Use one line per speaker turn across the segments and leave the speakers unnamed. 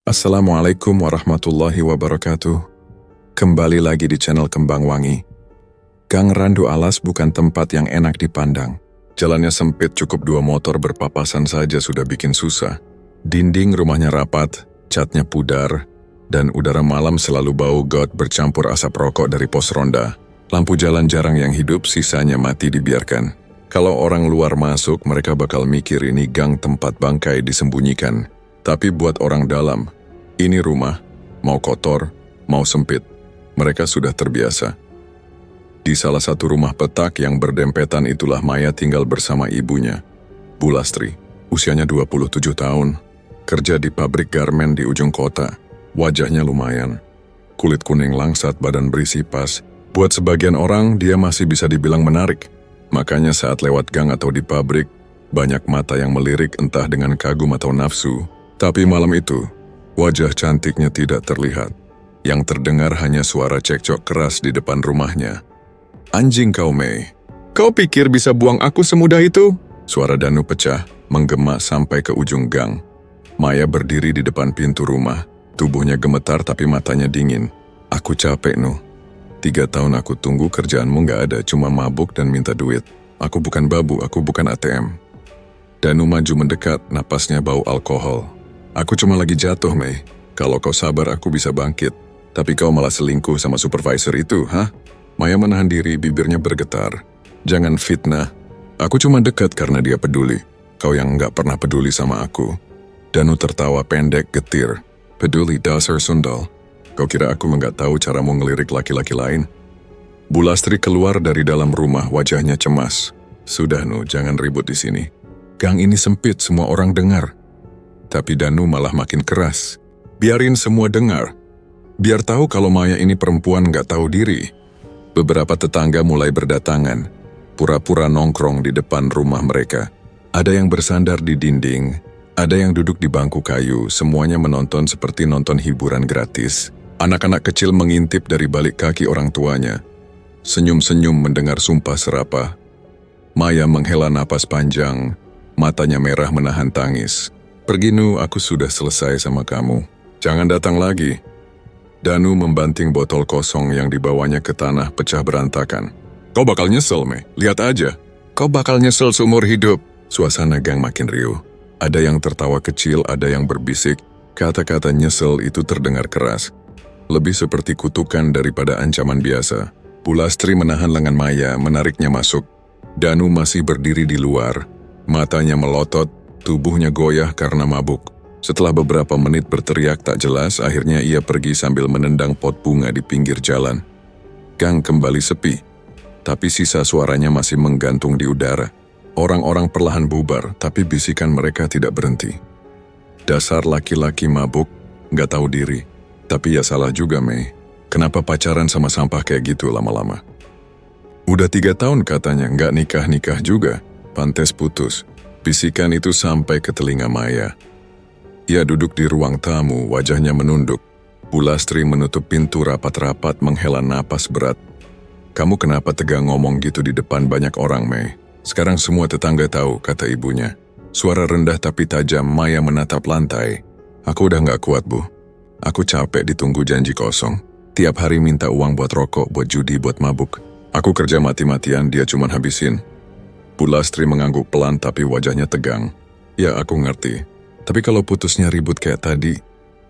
Assalamualaikum warahmatullahi wabarakatuh. Kembali lagi di channel Kembang Wangi. Gang Randu Alas bukan tempat yang enak dipandang. Jalannya sempit, cukup 2 motor berpapasan saja sudah bikin susah. Dinding rumahnya rapat, catnya pudar, dan udara malam selalu bau got bercampur asap rokok dari pos ronda. Lampu jalan jarang yang hidup, sisanya mati dibiarkan. Kalau orang luar masuk, mereka bakal mikir ini gang tempat bangkai disembunyikan. Tapi buat orang dalam, ini rumah, mau kotor, mau sempit, mereka sudah terbiasa. Di salah satu rumah petak yang berdempetan itulah Maya tinggal bersama ibunya, Bu Lastri. Usianya 27 tahun, kerja di pabrik garmen di ujung kota. Wajahnya lumayan, kulit kuning langsat, badan berisi pas. Buat sebagian orang, dia masih bisa dibilang menarik. Makanya saat lewat gang atau di pabrik, banyak mata yang melirik entah dengan kagum atau nafsu. Tapi malam itu, wajah cantiknya tidak terlihat. Yang terdengar hanya suara cekcok keras di depan rumahnya. "Anjing kau, Mei. Kau pikir bisa buang aku semudah itu?" Suara Danu pecah, menggema sampai ke ujung gang. Maya berdiri di depan pintu rumah. Tubuhnya gemetar tapi matanya dingin. "Aku capek, Nu. 3 tahun aku tunggu, kerjaanmu gak ada, cuma mabuk dan minta duit. Aku bukan babu, aku bukan ATM." Danu maju mendekat, napasnya bau alkohol. "Aku cuma lagi jatuh, Mei. Kalau kau sabar, aku bisa bangkit. Tapi kau malah selingkuh sama supervisor itu, hah?" Maya menahan diri, bibirnya bergetar. "Jangan fitnah. Aku cuma dekat karena dia peduli. Kau yang nggak pernah peduli sama aku." Danu tertawa pendek, getir. "Peduli, dasar sundal. Kau kira aku nggak tahu caramu ngelirik laki-laki lain?" Bu Lastri keluar dari dalam rumah, wajahnya cemas. "Sudah, Nu, jangan ribut di sini. Gang ini sempit, semua orang dengar." Tapi Danu malah makin keras. "Biarin semua dengar. Biar tahu kalau Maya ini perempuan gak tahu diri." Beberapa tetangga mulai berdatangan, pura-pura nongkrong di depan rumah mereka. Ada yang bersandar di dinding, ada yang duduk di bangku kayu, semuanya menonton seperti nonton hiburan gratis. Anak-anak kecil mengintip dari balik kaki orang tuanya. Senyum-senyum mendengar sumpah serapah. Maya menghela napas panjang, matanya merah menahan tangis. "Pergi, Nu, aku sudah selesai sama kamu. Jangan datang lagi." Danu membanting botol kosong yang dibawanya ke tanah pecah berantakan. "Kau bakal nyesel, Mei. Lihat aja. Kau bakal nyesel seumur hidup." Suasana gang makin riuh. Ada yang tertawa kecil, ada yang berbisik. Kata-kata nyesel itu terdengar keras. Lebih seperti kutukan daripada ancaman biasa. Bu Lastri menahan lengan Maya, menariknya masuk. Danu masih berdiri di luar. Matanya melotot. Tubuhnya goyah karena mabuk. Setelah beberapa menit berteriak tak jelas, akhirnya ia pergi sambil menendang pot bunga di pinggir jalan. Gang kembali sepi, tapi sisa suaranya masih menggantung di udara. Orang-orang perlahan bubar, tapi bisikan mereka tidak berhenti. "Dasar laki-laki mabuk, gak tahu diri." Tapi ya salah juga, Mei. Kenapa pacaran sama sampah kayak gitu lama-lama? "Udah 3 tahun katanya, gak nikah-nikah juga. Pantes putus." Bisikan itu sampai ke telinga Maya. Ia duduk di ruang tamu, wajahnya menunduk. Bu Lastri menutup pintu rapat-rapat, menghela napas berat. "Kamu kenapa tegang ngomong gitu di depan banyak orang, Mei? Sekarang semua tetangga tahu," kata ibunya. Suara rendah tapi tajam. Maya menatap lantai. "Aku udah gak kuat, Bu. Aku capek ditunggu janji kosong. Tiap hari minta uang buat rokok, buat judi, buat mabuk. Aku kerja mati-matian, dia cuman habisin." Bu Lastri mengangguk pelan tapi wajahnya tegang. "Ya, aku ngerti. Tapi kalau putusnya ribut kayak tadi,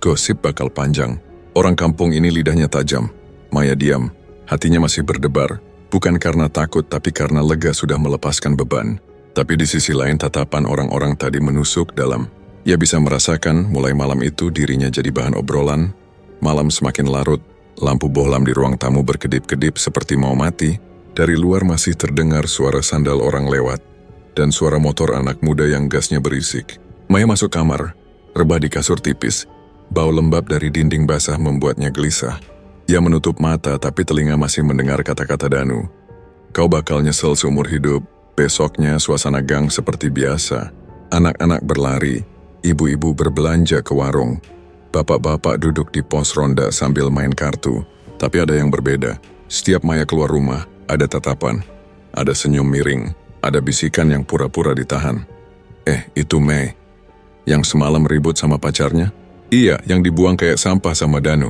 gosip bakal panjang. Orang kampung ini lidahnya tajam." Maya diam. Hatinya masih berdebar. Bukan karena takut, tapi karena lega sudah melepaskan beban. Tapi di sisi lain tatapan orang-orang tadi menusuk dalam. Ia bisa merasakan mulai malam itu dirinya jadi bahan obrolan. Malam semakin larut. Lampu bohlam di ruang tamu berkedip-kedip seperti mau mati. Dari luar masih terdengar suara sandal orang lewat, dan suara motor anak muda yang gasnya berisik. Maya masuk kamar, rebah di kasur tipis. Bau lembab dari dinding basah membuatnya gelisah. Ia menutup mata tapi telinga masih mendengar kata-kata Danu. "Kau bakal nyesel seumur hidup." Besoknya suasana gang seperti biasa. Anak-anak berlari, ibu-ibu berbelanja ke warung. Bapak-bapak duduk di pos ronda sambil main kartu. Tapi ada yang berbeda. Setiap Maya keluar rumah, ada tatapan, ada senyum miring, ada bisikan yang pura-pura ditahan. Itu Mei, yang semalam ribut sama pacarnya?" Iya, yang dibuang kayak sampah sama Danu.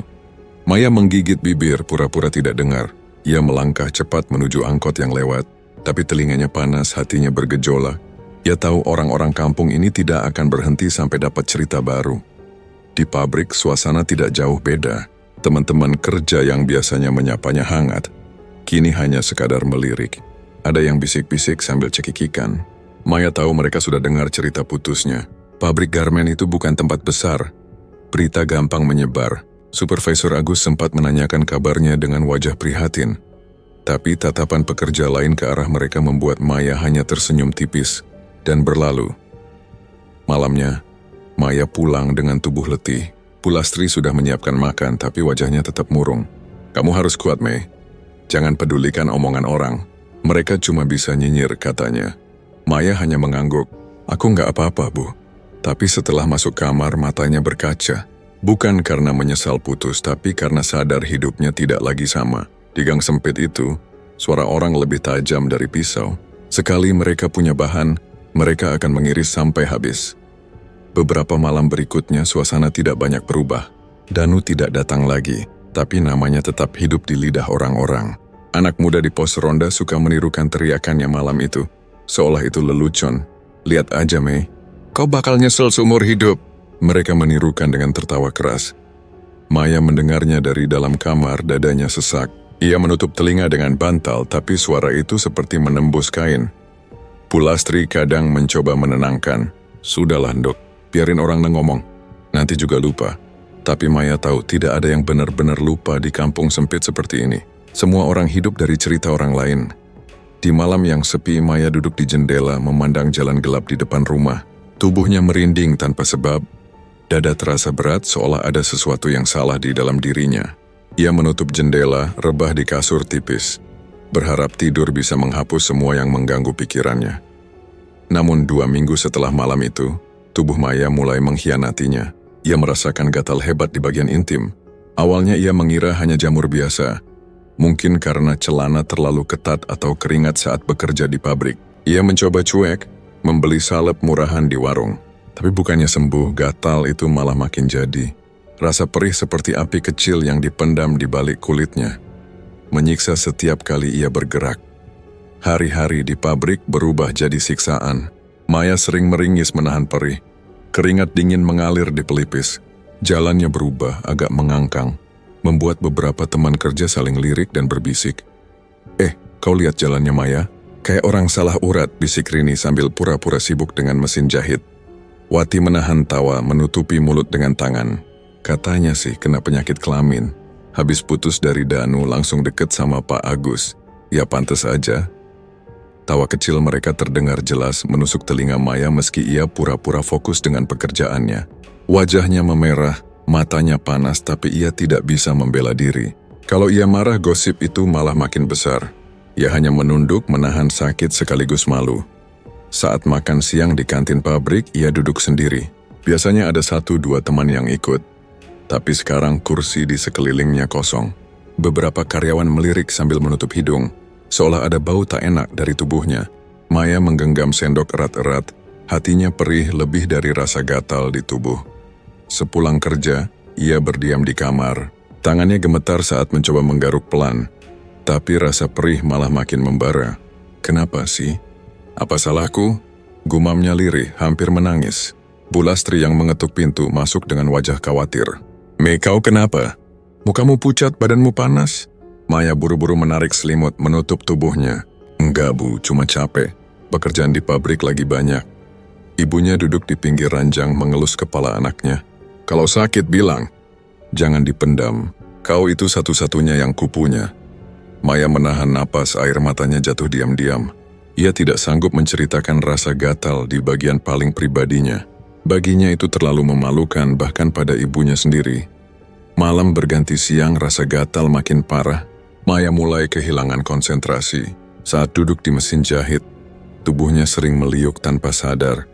Maya menggigit bibir pura-pura tidak dengar. Ia melangkah cepat menuju angkot yang lewat, tapi telinganya panas, hatinya bergejolak. Ia tahu orang-orang kampung ini tidak akan berhenti sampai dapat cerita baru. Di pabrik, suasana tidak jauh beda. Teman-teman kerja yang biasanya menyapanya hangat, kini hanya sekadar melirik. Ada yang bisik-bisik sambil cekikikan. Maya tahu mereka sudah dengar cerita putusnya. Pabrik garmen itu bukan tempat besar. Berita gampang menyebar. Supervisor Agus sempat menanyakan kabarnya dengan wajah prihatin. Tapi tatapan pekerja lain ke arah mereka membuat Maya hanya tersenyum tipis dan berlalu. Malamnya, Maya pulang dengan tubuh letih. Pulastri sudah menyiapkan makan, tapi wajahnya tetap murung. "Kamu harus kuat, Mei. Jangan pedulikan omongan orang. Mereka cuma bisa nyinyir," katanya. Maya hanya mengangguk. "Aku nggak apa-apa, Bu." Tapi setelah masuk kamar, matanya berkaca. Bukan karena menyesal putus, tapi karena sadar hidupnya tidak lagi sama. Di gang sempit itu, suara orang lebih tajam dari pisau. Sekali mereka punya bahan, mereka akan mengiris sampai habis. Beberapa malam berikutnya, suasana tidak banyak berubah. Danu tidak datang lagi, tapi namanya tetap hidup di lidah orang-orang. Anak muda di pos ronda suka menirukan teriakannya malam itu, seolah itu lelucon. "Lihat aja, Mei. Kau bakal nyesel seumur hidup." Mereka menirukan dengan tertawa keras. Maya mendengarnya dari dalam kamar, dadanya sesak. Ia menutup telinga dengan bantal, tapi suara itu seperti menembus kain. Pulastri kadang mencoba menenangkan. "Sudahlah, Nduk, biarin orang ngomong. Nanti juga lupa." Tapi Maya tahu tidak ada yang benar-benar lupa di kampung sempit seperti ini. Semua orang hidup dari cerita orang lain. Di malam yang sepi, Maya duduk di jendela memandang jalan gelap di depan rumah. Tubuhnya merinding tanpa sebab. Dada terasa berat seolah ada sesuatu yang salah di dalam dirinya. Ia menutup jendela, rebah di kasur tipis. Berharap tidur bisa menghapus semua yang mengganggu pikirannya. Namun 2 minggu setelah malam itu, tubuh Maya mulai mengkhianatinya. Ia merasakan gatal hebat di bagian intim. Awalnya ia mengira hanya jamur biasa. Mungkin karena celana terlalu ketat atau keringat saat bekerja di pabrik. Ia mencoba cuek, membeli salep murahan di warung. Tapi bukannya sembuh, gatal itu malah makin jadi. Rasa perih seperti api kecil yang dipendam di balik kulitnya. Menyiksa setiap kali ia bergerak. Hari-hari di pabrik berubah jadi siksaan. Maya sering meringis menahan perih. Keringat dingin mengalir di pelipis. Jalannya berubah, agak mengangkang. Membuat beberapa teman kerja saling lirik dan berbisik. Kau lihat jalannya, Maya? Kayak orang salah urat," bisik Rini sambil pura-pura sibuk dengan mesin jahit. Wati menahan tawa, menutupi mulut dengan tangan. Katanya sih kena penyakit kelamin. Habis putus dari Danu langsung deket sama Pak Agus. Ya pantas aja. Tawa kecil mereka terdengar jelas menusuk telinga Maya meski ia pura-pura fokus dengan pekerjaannya. Wajahnya memerah, matanya panas, tapi ia tidak bisa membela diri. Kalau ia marah, gosip itu malah makin besar. Ia hanya menunduk, menahan sakit sekaligus malu. Saat makan siang di kantin pabrik, ia duduk sendiri. Biasanya ada 1-2 teman yang ikut. Tapi sekarang kursi di sekelilingnya kosong. Beberapa karyawan melirik sambil menutup hidung, seolah ada bau tak enak dari tubuhnya. Maya menggenggam sendok erat-erat, hatinya perih lebih dari rasa gatal di tubuh. Sepulang kerja, ia berdiam di kamar. Tangannya gemetar saat mencoba menggaruk pelan. Tapi rasa perih malah makin membara. Kenapa sih? Apa salahku? Gumamnya lirih, hampir menangis. Pulastri yang mengetuk pintu masuk dengan wajah khawatir. "Mei, kau kenapa? Mukamu pucat, badanmu panas?" Maya buru-buru menarik selimut, menutup tubuhnya. "Enggak, Bu, cuma capek. Pekerjaan di pabrik lagi banyak." Ibunya duduk di pinggir ranjang mengelus kepala anaknya. "Kalau sakit bilang, jangan dipendam. Kau itu satu-satunya yang kupunya." Maya menahan napas, air matanya jatuh diam-diam. Ia tidak sanggup menceritakan rasa gatal di bagian paling pribadinya. Baginya itu terlalu memalukan bahkan pada ibunya sendiri. Malam berganti siang, rasa gatal makin parah. Maya mulai kehilangan konsentrasi. Saat duduk di mesin jahit, tubuhnya sering meliuk tanpa sadar.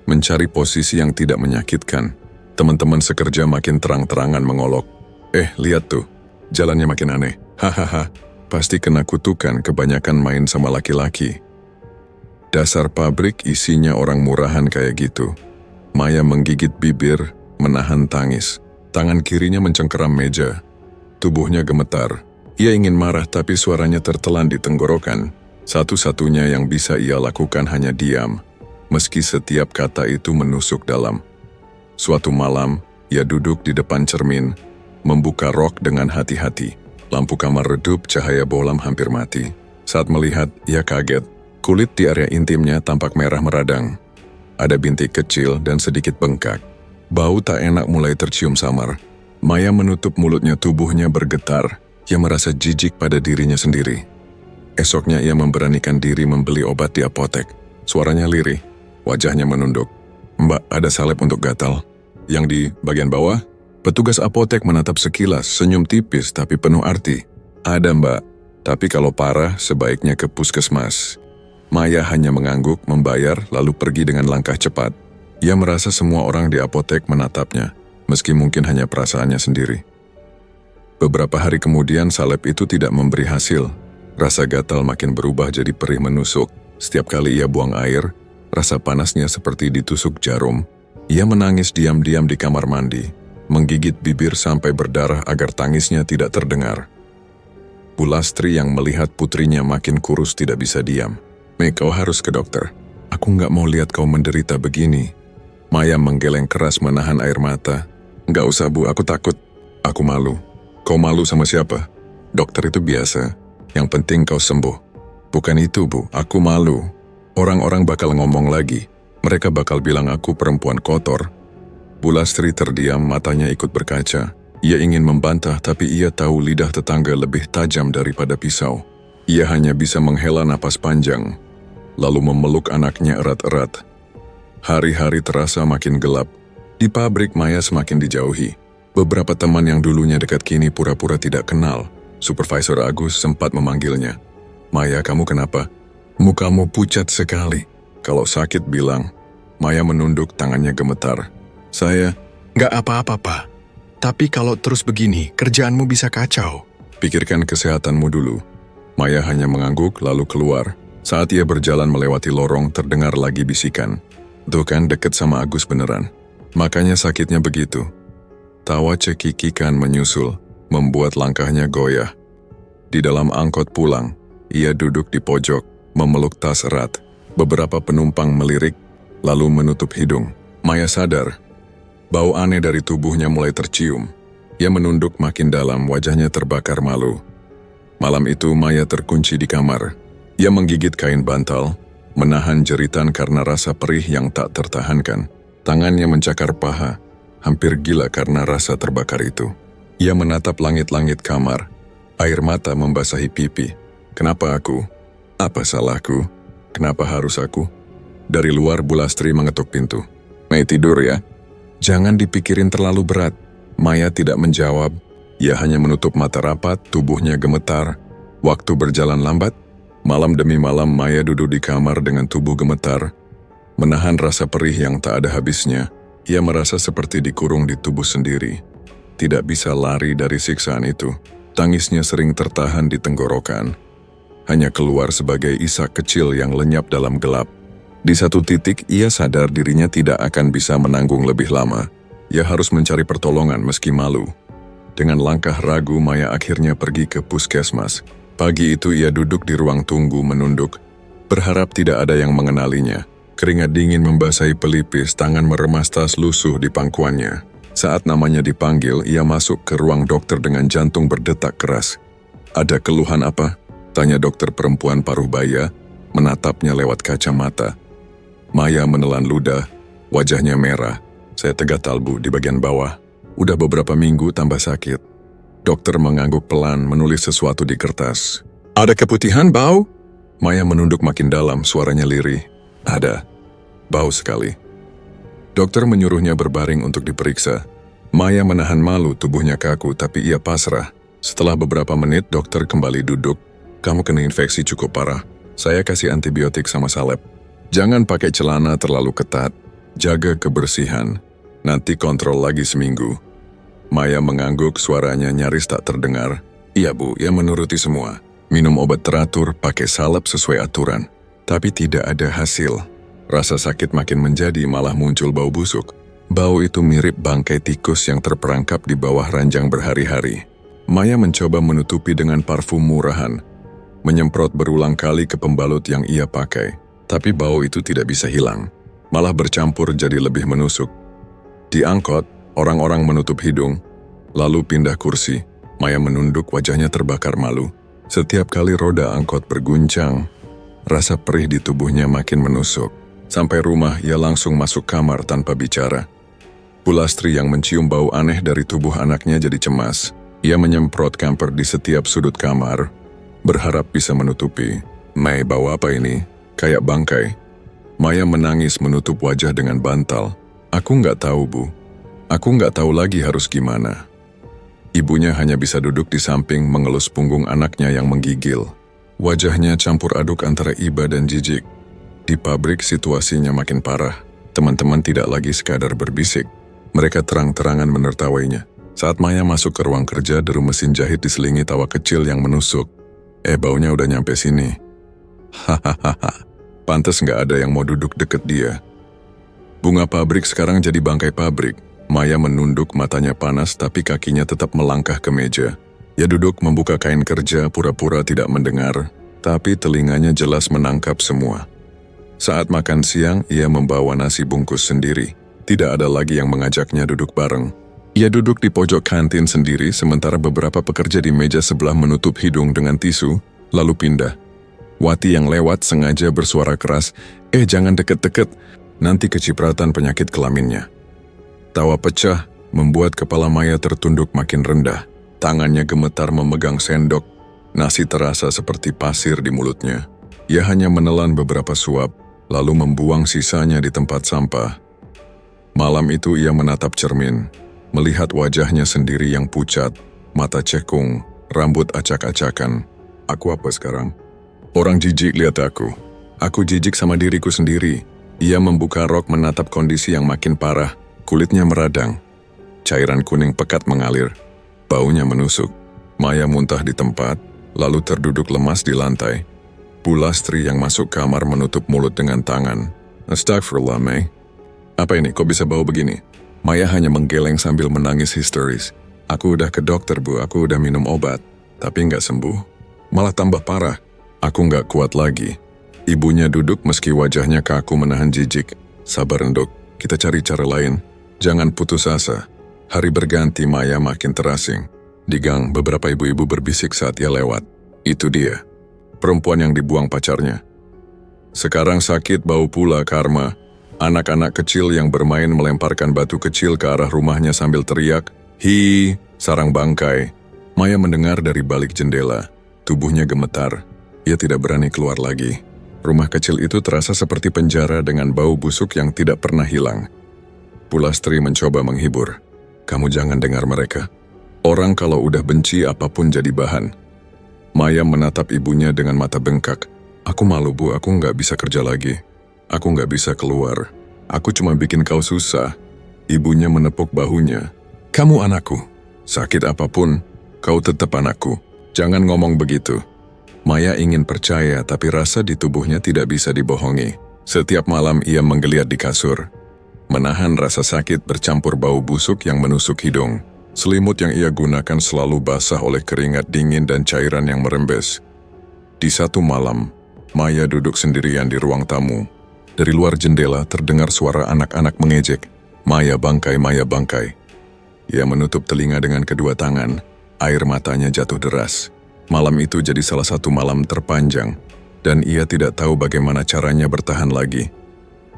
Mencari posisi yang tidak menyakitkan. Teman-teman sekerja makin terang-terangan mengolok. Lihat tuh, jalannya makin aneh. Hahaha, pasti kena kutukan kebanyakan main sama laki-laki." Dasar pabrik isinya orang murahan kayak gitu. Maya menggigit bibir, menahan tangis. Tangan kirinya mencengkeram meja. Tubuhnya gemetar. Ia ingin marah tapi suaranya tertelan di tenggorokan. Satu-satunya yang bisa ia lakukan hanya diam, meski setiap kata itu menusuk dalam. Suatu malam, ia duduk di depan cermin, membuka rok dengan hati-hati. Lampu kamar redup, cahaya bolam hampir mati. Saat melihat, ia kaget. Kulit di area intimnya tampak merah meradang. Ada bintik kecil dan sedikit bengkak. Bau tak enak mulai tercium samar. Maya menutup mulutnya, tubuhnya bergetar. Ia merasa jijik pada dirinya sendiri. Esoknya ia memberanikan diri membeli obat di apotek. Suaranya lirih, wajahnya menunduk. "Mbak, ada salep untuk gatal." Yang di bagian bawah, petugas apotek menatap sekilas, senyum tipis tapi penuh arti. "Ada mbak, tapi kalau parah sebaiknya ke puskesmas." Maya hanya mengangguk, membayar, lalu pergi dengan langkah cepat. Ia merasa semua orang di apotek menatapnya, meski mungkin hanya perasaannya sendiri. Beberapa hari kemudian salep itu tidak memberi hasil. Rasa gatal makin berubah jadi perih menusuk. Setiap kali ia buang air, rasa panasnya seperti ditusuk jarum. Ia menangis diam-diam di kamar mandi, menggigit bibir sampai berdarah agar tangisnya tidak terdengar. Bu Lastri yang melihat putrinya makin kurus tidak bisa diam. "Mei, kau harus ke dokter. Aku nggak mau lihat kau menderita begini." Maya menggeleng keras menahan air mata. "Nggak usah bu, aku takut. Aku malu." "Kau malu sama siapa? Dokter itu biasa. Yang penting kau sembuh." "Bukan itu bu, aku malu. Orang-orang bakal ngomong lagi. Mereka bakal bilang aku perempuan kotor." Bu Lastri terdiam, matanya ikut berkaca. Ia ingin membantah tapi ia tahu lidah tetangga lebih tajam daripada pisau. Ia hanya bisa menghela napas panjang, lalu memeluk anaknya erat-erat. Hari-hari terasa makin gelap. Di pabrik Maya semakin dijauhi. Beberapa teman yang dulunya dekat kini pura-pura tidak kenal. Supervisor Agus sempat memanggilnya. "Maya, kamu kenapa? Mukamu pucat sekali." "Kalau sakit bilang." Maya menunduk, tangannya gemetar. "Saya..."
"Nggak apa-apa, Pak. Tapi kalau terus begini, kerjaanmu bisa kacau."
"Pikirkan kesehatanmu dulu." Maya hanya mengangguk lalu keluar. Saat ia berjalan melewati lorong, terdengar lagi bisikan. "Tuh kan, deket sama Agus beneran. Makanya sakitnya begitu." Tawa cekikikan menyusul, membuat langkahnya goyah. Di dalam angkot pulang, ia duduk di pojok, memeluk tas erat. Beberapa penumpang melirik, lalu menutup hidung. Maya sadar, bau aneh dari tubuhnya mulai tercium. Ia menunduk makin dalam, wajahnya terbakar malu. Malam itu Maya terkunci di kamar. Ia menggigit kain bantal, menahan jeritan karena rasa perih yang tak tertahankan. Tangannya mencakar paha, hampir gila karena rasa terbakar itu. Ia menatap langit-langit kamar, air mata membasahi pipi. "Kenapa aku? Apa salahku? Kenapa harus aku?" Dari luar Bu Lastri mengetuk pintu. "Mei, tidur ya? Jangan dipikirin terlalu berat." Maya tidak menjawab. Ia hanya menutup mata rapat, tubuhnya gemetar. Waktu berjalan lambat. Malam demi malam Maya duduk di kamar dengan tubuh gemetar, menahan rasa perih yang tak ada habisnya. Ia merasa seperti dikurung di tubuh sendiri. Tidak bisa lari dari siksaan itu. Tangisnya sering tertahan di tenggorokan. Hanya keluar sebagai isak kecil yang lenyap dalam gelap. Di satu titik ia sadar dirinya tidak akan bisa menanggung lebih lama. Ia harus mencari pertolongan meski malu. Dengan langkah ragu Maya akhirnya pergi ke puskesmas. Pagi itu ia duduk di ruang tunggu menunduk, berharap tidak ada yang mengenalinya. Keringat dingin membasahi pelipis, tangan meremas tas lusuh di pangkuannya. Saat namanya dipanggil, ia masuk ke ruang dokter dengan jantung berdetak keras. "Ada keluhan apa?" tanya dokter perempuan paruh baya, menatapnya lewat kacamata. Maya menelan ludah, wajahnya merah. "Saya gatal bu, di bagian bawah. Udah beberapa minggu tambah sakit." Dokter mengangguk pelan, menulis sesuatu di kertas. "Ada keputihan bau?" Maya menunduk makin dalam, suaranya lirih. "Ada. Bau sekali." Dokter menyuruhnya berbaring untuk diperiksa. Maya menahan malu, tubuhnya kaku, tapi ia pasrah. Setelah beberapa menit, dokter kembali duduk. "Kamu kena infeksi cukup parah. Saya kasih antibiotik sama salep. Jangan pakai celana terlalu ketat. Jaga kebersihan. Nanti kontrol lagi seminggu." Maya mengangguk, suaranya nyaris tak terdengar. "Iya bu, ia menuruti semua. Minum obat teratur, pakai salep sesuai aturan. Tapi tidak ada hasil. Rasa sakit makin menjadi, malah muncul bau busuk. Bau itu mirip bangkai tikus yang terperangkap di bawah ranjang berhari-hari. Maya mencoba menutupi dengan parfum murahan, menyemprot berulang kali ke pembalut yang ia pakai. Tapi bau itu tidak bisa hilang, malah bercampur jadi lebih menusuk. Di angkot, orang-orang menutup hidung, lalu pindah kursi. Maya menunduk, wajahnya terbakar malu. Setiap kali roda angkot berguncang, rasa perih di tubuhnya makin menusuk. Sampai rumah, ia langsung masuk kamar tanpa bicara. Bu Lastri yang mencium bau aneh dari tubuh anaknya jadi cemas. Ia menyemprot kamper di setiap sudut kamar, berharap bisa menutupi. "Mei, bau apa ini? Kayak bangkai." Maya menangis menutup wajah dengan bantal. "Aku nggak tahu, Bu. Aku nggak tahu lagi harus gimana." Ibunya hanya bisa duduk di samping mengelus punggung anaknya yang menggigil. Wajahnya campur aduk antara iba dan jijik. Di pabrik situasinya makin parah. Teman-teman tidak lagi sekadar berbisik. Mereka terang-terangan menertawainya. Saat Maya masuk ke ruang kerja, deru mesin jahit diselingi tawa kecil yang menusuk. Baunya udah nyampe sini." Hahaha, pantes nggak ada yang mau duduk deket dia. Bunga pabrik sekarang jadi bangkai pabrik. Maya menunduk, matanya panas tapi kakinya tetap melangkah ke meja. Ia duduk membuka kain kerja, pura-pura tidak mendengar, tapi telinganya jelas menangkap semua. Saat makan siang, ia membawa nasi bungkus sendiri. Tidak ada lagi yang mengajaknya duduk bareng. Ia duduk di pojok kantin sendiri, sementara beberapa pekerja di meja sebelah menutup hidung dengan tisu, lalu pindah. Wati yang lewat sengaja bersuara keras, "Jangan deket-deket, nanti kecipratan penyakit kelaminnya." Tawa pecah membuat kepala Maya tertunduk makin rendah. Tangannya gemetar memegang sendok. Nasi terasa seperti pasir di mulutnya. Ia hanya menelan beberapa suap, lalu membuang sisanya di tempat sampah. Malam itu ia menatap cermin, melihat wajahnya sendiri yang pucat, mata cekung, rambut acak-acakan. "Aku apa sekarang? Orang jijik lihat aku. Aku jijik sama diriku sendiri." Ia membuka rok menatap kondisi yang makin parah. Kulitnya meradang. Cairan kuning pekat mengalir. Baunya menusuk. Maya muntah di tempat, lalu terduduk lemas di lantai. Bu Lastri yang masuk kamar menutup mulut dengan tangan. "Astagfirullah, Mei. Apa ini, kok bisa bau begini?" Maya hanya menggeleng sambil menangis histeris. "Aku udah ke dokter, Bu. Aku udah minum obat. Tapi nggak sembuh. Malah tambah parah. Aku nggak kuat lagi." Ibunya duduk meski wajahnya kaku menahan jijik. "Sabar, Nduk. Kita cari cara lain. Jangan putus asa." Hari berganti, Maya makin terasing. Di gang, beberapa ibu-ibu berbisik saat ia lewat. Itu dia, perempuan yang dibuang pacarnya. Sekarang sakit bau pula karma. Anak-anak kecil yang bermain melemparkan batu kecil ke arah rumahnya sambil teriak, "Hi, sarang bangkai." Maya mendengar dari balik jendela. Tubuhnya gemetar. Ia tidak berani keluar lagi. Rumah kecil itu terasa seperti penjara dengan bau busuk yang tidak pernah hilang. Bu Lastri mencoba menghibur. "Kamu jangan dengar mereka. Orang kalau udah benci apapun jadi bahan." Maya menatap ibunya dengan mata bengkak. "Aku malu, Bu. Aku nggak bisa kerja lagi. Aku nggak bisa keluar. Aku cuma bikin kau susah." Ibunya menepuk bahunya. "Kamu anakku. Sakit apapun, kau tetap anakku. Jangan ngomong begitu." Maya ingin percaya, tapi rasa di tubuhnya tidak bisa dibohongi. Setiap malam ia menggeliat di kasur, menahan rasa sakit bercampur bau busuk yang menusuk hidung. Selimut yang ia gunakan selalu basah oleh keringat dingin dan cairan yang merembes. Di satu malam, Maya duduk sendirian di ruang tamu. Dari luar jendela terdengar suara anak-anak mengejek, "Maya bangkai, Maya bangkai." Ia menutup telinga dengan kedua tangan, air matanya jatuh deras. Malam itu jadi salah satu malam terpanjang, dan ia tidak tahu bagaimana caranya bertahan lagi.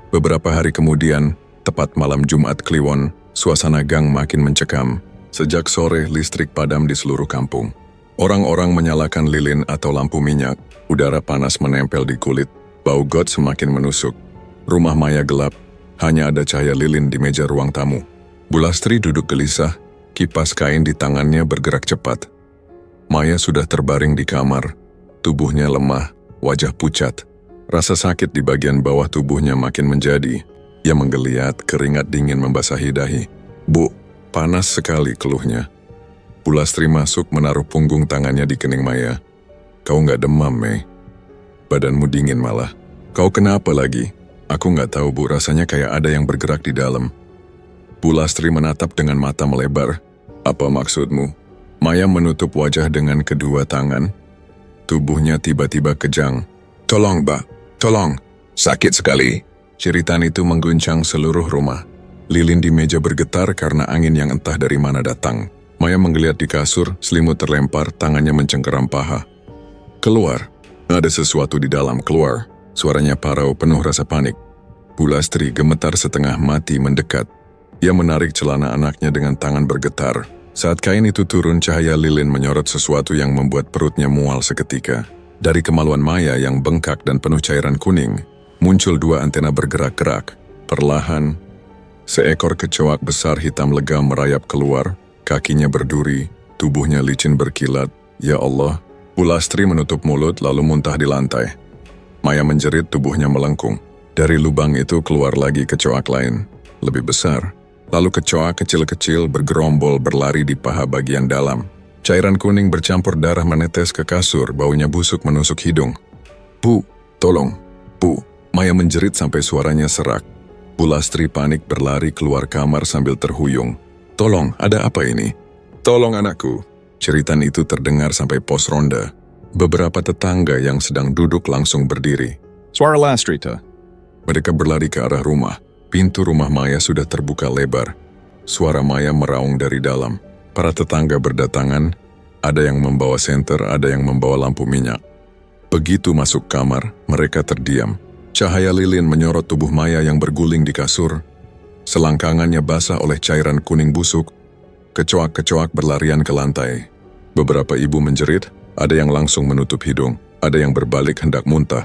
Beberapa hari kemudian, tepat malam Jumat Kliwon, suasana gang makin mencekam. Sejak sore, listrik padam di seluruh kampung. Orang-orang menyalakan lilin atau lampu minyak, udara panas menempel di kulit, bau got semakin menusuk. Rumah Maya gelap, hanya ada cahaya lilin di meja ruang tamu. Bu Lastri duduk gelisah, kipas kain di tangannya bergerak cepat. Maya sudah terbaring di kamar, tubuhnya lemah, wajah pucat. Rasa sakit di bagian bawah tubuhnya makin menjadi. Ia menggeliat, keringat dingin membasahi dahi. "Bu, panas sekali," keluhnya. Bu Lastri masuk menaruh punggung tangannya di kening Maya. "Kau nggak demam, Mei? Badanmu dingin malah. Kau kenapa lagi?" "Aku nggak tahu, Bu, rasanya kayak ada yang bergerak di dalam." Bu Lastri menatap dengan mata melebar. Apa maksudmu? Maya menutup wajah dengan kedua tangan. Tubuhnya tiba-tiba kejang. Tolong, Mbak. Tolong. Sakit sekali. Jeritan itu mengguncang seluruh rumah. Lilin di meja bergetar karena angin yang entah dari mana datang. Maya menggeliat di kasur, selimut terlempar, tangannya mencengkeram paha. Keluar. Ada sesuatu di dalam, keluar. Suaranya parau penuh rasa panik. Bu Lastri gemetar setengah mati mendekat. Ia menarik celana anaknya dengan tangan bergetar. Saat kain itu turun, cahaya lilin menyorot sesuatu yang membuat perutnya mual seketika. Dari kemaluan Maya yang bengkak dan penuh cairan kuning, muncul dua antena bergerak-gerak. Perlahan, seekor kecoak besar hitam legam merayap keluar, kakinya berduri, tubuhnya licin berkilat. Ya Allah, Bu Lastri menutup mulut lalu muntah di lantai. Maya menjerit, tubuhnya melengkung. Dari lubang itu keluar lagi kecoak lain, lebih besar. Lalu kecoak kecil-kecil bergerombol berlari di paha bagian dalam. Cairan kuning bercampur darah menetes ke kasur, baunya busuk menusuk hidung. Bu, tolong, Bu. Maya menjerit sampai suaranya serak. Bu Lastri panik berlari keluar kamar sambil terhuyung. Tolong, ada apa ini? Tolong anakku. Ceritan itu terdengar sampai pos ronda. Beberapa tetangga yang sedang duduk langsung berdiri.
Suara Lastri tuh.
Mereka berlari ke arah rumah. Pintu rumah Maya sudah terbuka lebar. Suara Maya meraung dari dalam. Para tetangga berdatangan, ada yang membawa senter, ada yang membawa lampu minyak. Begitu masuk kamar, mereka terdiam. Cahaya lilin menyorot tubuh Maya yang berguling di kasur. Selangkangannya basah oleh cairan kuning busuk. Kecoak-kecoak berlarian ke lantai. Beberapa ibu menjerit, ada yang langsung menutup hidung, ada yang berbalik hendak muntah.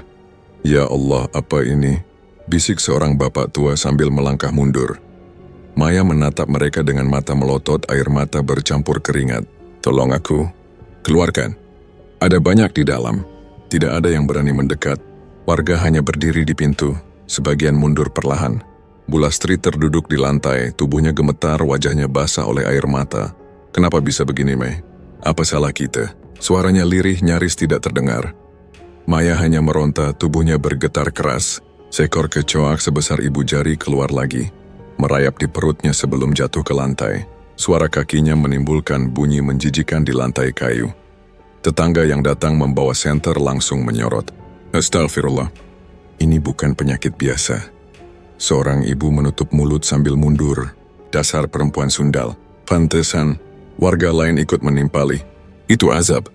Ya Allah, apa ini? Bisik seorang bapak tua sambil melangkah mundur. Maya menatap mereka dengan mata melotot, air mata bercampur keringat. Tolong aku, keluarkan. Ada banyak di dalam. Tidak ada yang berani mendekat. Warga hanya berdiri di pintu, sebagian mundur perlahan. Bu Lastri terduduk di lantai, tubuhnya gemetar, wajahnya basah oleh air mata. Kenapa bisa begini, Mei? Apa salah kita? Suaranya lirih nyaris tidak terdengar. Maya hanya meronta, tubuhnya bergetar keras. Seekor kecoak sebesar ibu jari keluar lagi, merayap di perutnya sebelum jatuh ke lantai. Suara kakinya menimbulkan bunyi menjijikan di lantai kayu. Tetangga yang datang membawa senter langsung menyorot. Astagfirullah. Ini bukan penyakit biasa. Seorang ibu menutup mulut sambil mundur. Dasar perempuan sundal. Pantesan, warga lain ikut menimpali. Itu azab.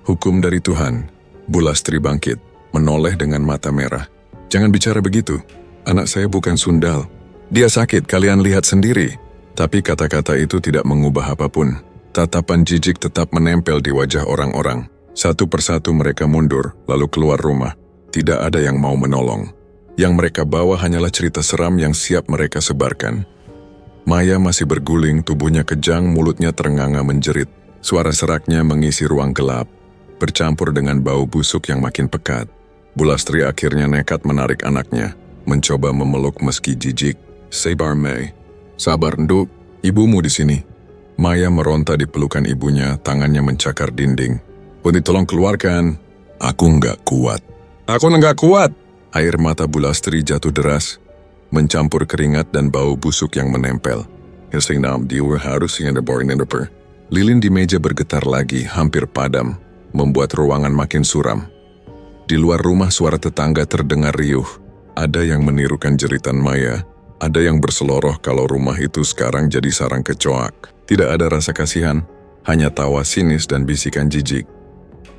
Hukum dari Tuhan. Bu Lastri bangkit, menoleh dengan mata merah. Jangan bicara begitu. Anak saya bukan sundal. Dia sakit, kalian lihat sendiri. Tapi kata-kata itu tidak mengubah apapun. Tatapan jijik tetap menempel di wajah orang-orang. Satu persatu mereka mundur, lalu keluar rumah. Tidak ada yang mau menolong. Yang mereka bawa hanyalah cerita seram yang siap mereka sebarkan. Maya masih berguling, tubuhnya kejang, mulutnya terenganga menjerit. Suara seraknya mengisi ruang gelap, bercampur dengan bau busuk yang makin pekat. Bu Lastri akhirnya nekat menarik anaknya, mencoba memeluk meski jijik. Sabar, Mei. Sabar, Nduk. Ibumu di sini. Maya meronta di pelukan ibunya, tangannya mencakar dinding. Buni, tolong keluarkan. Aku nggak kuat. Aku nggak kuat. Air mata Bu Lastri jatuh deras, mencampur keringat dan bau busuk yang menempel. Lilin di meja bergetar lagi, hampir padam, membuat ruangan makin suram. Di luar rumah suara tetangga terdengar riuh. Ada yang menirukan jeritan Maya, ada yang berseloroh kalau rumah itu sekarang jadi sarang kecoak. Tidak ada rasa kasihan, hanya tawa sinis dan bisikan jijik.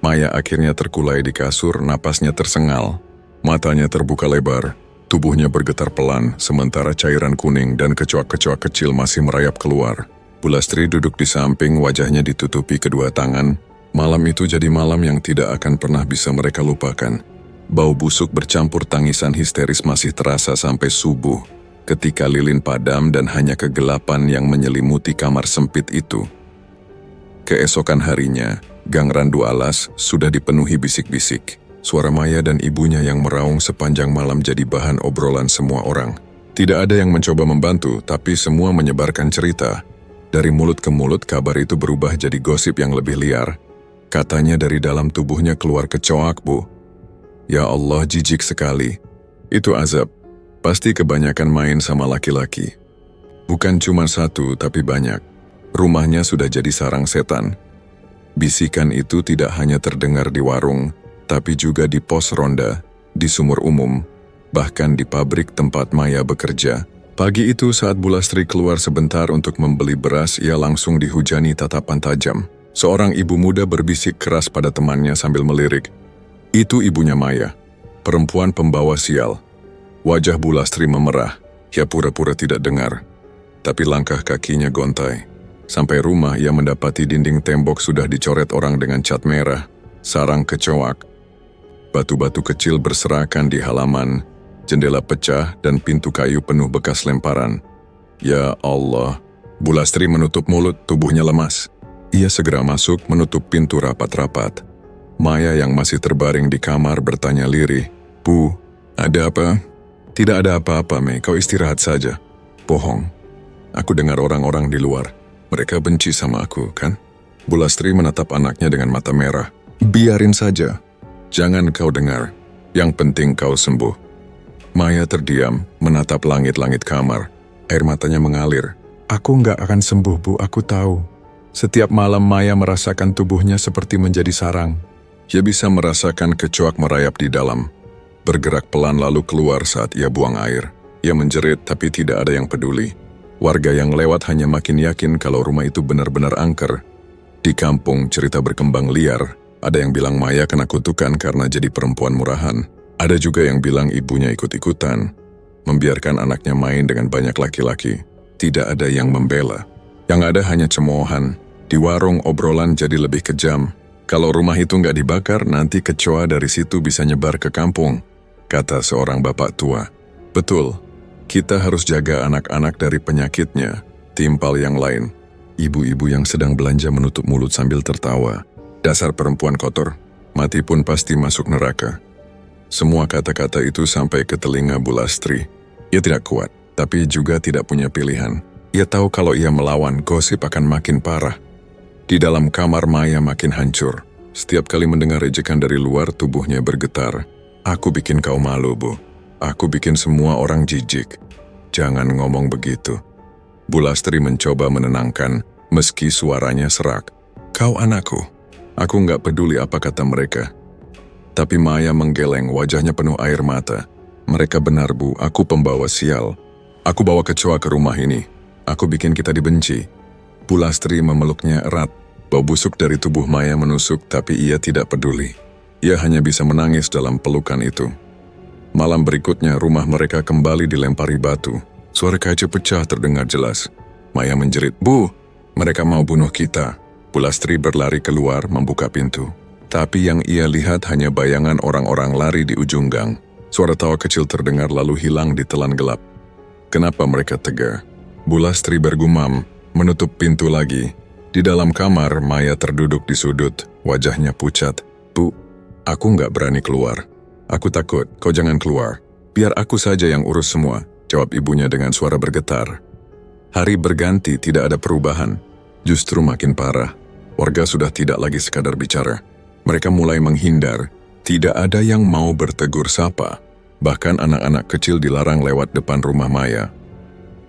Maya akhirnya terkulai di kasur, napasnya tersengal. Matanya terbuka lebar, tubuhnya bergetar pelan, sementara cairan kuning dan kecoak-kecoak kecil masih merayap keluar. Bu Lastri duduk di samping, wajahnya ditutupi kedua tangan. Malam itu jadi malam yang tidak akan pernah bisa mereka lupakan. Bau busuk bercampur tangisan histeris masih terasa sampai subuh, ketika lilin padam dan hanya kegelapan yang menyelimuti kamar sempit itu. Keesokan harinya, Gang Randu Alas sudah dipenuhi bisik-bisik. Suara Maya dan ibunya yang meraung sepanjang malam jadi bahan obrolan semua orang. Tidak ada yang mencoba membantu, tapi semua menyebarkan cerita. Dari mulut ke mulut, kabar itu berubah jadi gosip yang lebih liar. Katanya dari dalam tubuhnya keluar kecoak, Bu. Ya Allah, jijik sekali. Itu azab. Pasti kebanyakan main sama laki-laki. Bukan cuma satu, tapi banyak. Rumahnya sudah jadi sarang setan. Bisikan itu tidak hanya terdengar di warung, tapi juga di pos ronda, di sumur umum, bahkan di pabrik tempat Maya bekerja. Pagi itu saat Bulastri keluar sebentar untuk membeli beras, ia langsung dihujani tatapan tajam. Seorang ibu muda berbisik keras pada temannya sambil melirik. Itu ibunya Maya, perempuan pembawa sial. Wajah Bulastri memerah, ia pura-pura tidak dengar. Tapi langkah kakinya gontai. Sampai rumah ia mendapati dinding tembok sudah dicoret orang dengan cat merah, sarang kecoak. Batu-batu kecil berserakan di halaman, jendela pecah dan pintu kayu penuh bekas lemparan. Ya Allah, Bulastri menutup mulut, tubuhnya lemas. Ia segera masuk menutup pintu rapat-rapat. Maya yang masih terbaring di kamar bertanya lirih, "Bu, ada apa?" "Tidak ada apa-apa, Mei, kau istirahat saja." "Bohong. Aku dengar orang-orang di luar. Mereka benci sama aku, kan?" Bulastri menatap anaknya dengan mata merah. "Biarin saja. Jangan kau dengar. Yang penting kau sembuh." Maya terdiam, menatap langit-langit kamar. Air matanya mengalir. "Aku nggak akan sembuh, Bu, aku tahu." Setiap malam Maya merasakan tubuhnya seperti menjadi sarang. Ia bisa merasakan kecoak merayap di dalam. Bergerak pelan lalu keluar saat ia buang air. Ia menjerit tapi tidak ada yang peduli. Warga yang lewat hanya makin yakin kalau rumah itu benar-benar angker. Di kampung cerita berkembang liar. Ada yang bilang Maya kena kutukan karena jadi perempuan murahan. Ada juga yang bilang ibunya ikut-ikutan, membiarkan anaknya main dengan banyak laki-laki. Tidak ada yang membela. Yang ada hanya cemoohan. Di warung obrolan jadi lebih kejam. Kalau rumah itu nggak dibakar, nanti kecoa dari situ bisa nyebar ke kampung, kata seorang bapak tua. Betul, kita harus jaga anak-anak dari penyakitnya, timpal yang lain. Ibu-ibu yang sedang belanja menutup mulut sambil tertawa. Dasar perempuan kotor, mati pun pasti masuk neraka. Semua kata-kata itu sampai ke telinga Bulastri. Ia tidak kuat, tapi juga tidak punya pilihan. Ia tahu kalau ia melawan, gosip akan makin parah. Di dalam kamar Maya makin hancur. Setiap kali mendengar ejekan dari luar, tubuhnya bergetar. "Aku bikin kau malu, Bu. Aku bikin semua orang jijik. Jangan ngomong begitu." Bulastri mencoba menenangkan, meski suaranya serak. "Kau anakku. Aku nggak peduli apa kata mereka." Tapi Maya menggeleng, wajahnya penuh air mata. "Mereka benar, Bu. Aku pembawa sial. Aku bawa kecoa ke rumah ini. Aku bikin kita dibenci." Bulastri memeluknya erat. Bau busuk dari tubuh Maya menusuk, tapi ia tidak peduli. Ia hanya bisa menangis dalam pelukan itu. Malam berikutnya, rumah mereka kembali dilempari batu. Suara kaca pecah terdengar jelas. Maya menjerit, "Bu, mereka mau bunuh kita." Bulastri berlari keluar, membuka pintu. Tapi yang ia lihat hanya bayangan orang-orang lari di ujung gang. Suara tawa kecil terdengar lalu hilang di telan gelap. Kenapa mereka tega? Bulastri bergumam, menutup pintu lagi. Di dalam kamar, Maya terduduk di sudut, wajahnya pucat. "Bu, aku nggak berani keluar. Aku takut, kau jangan keluar. Biar aku saja yang urus semua," jawab ibunya dengan suara bergetar. Hari berganti, tidak ada perubahan. Justru makin parah. Warga sudah tidak lagi sekadar bicara. Mereka mulai menghindar. Tidak ada yang mau bertegur sapa. Bahkan anak-anak kecil dilarang lewat depan rumah Maya.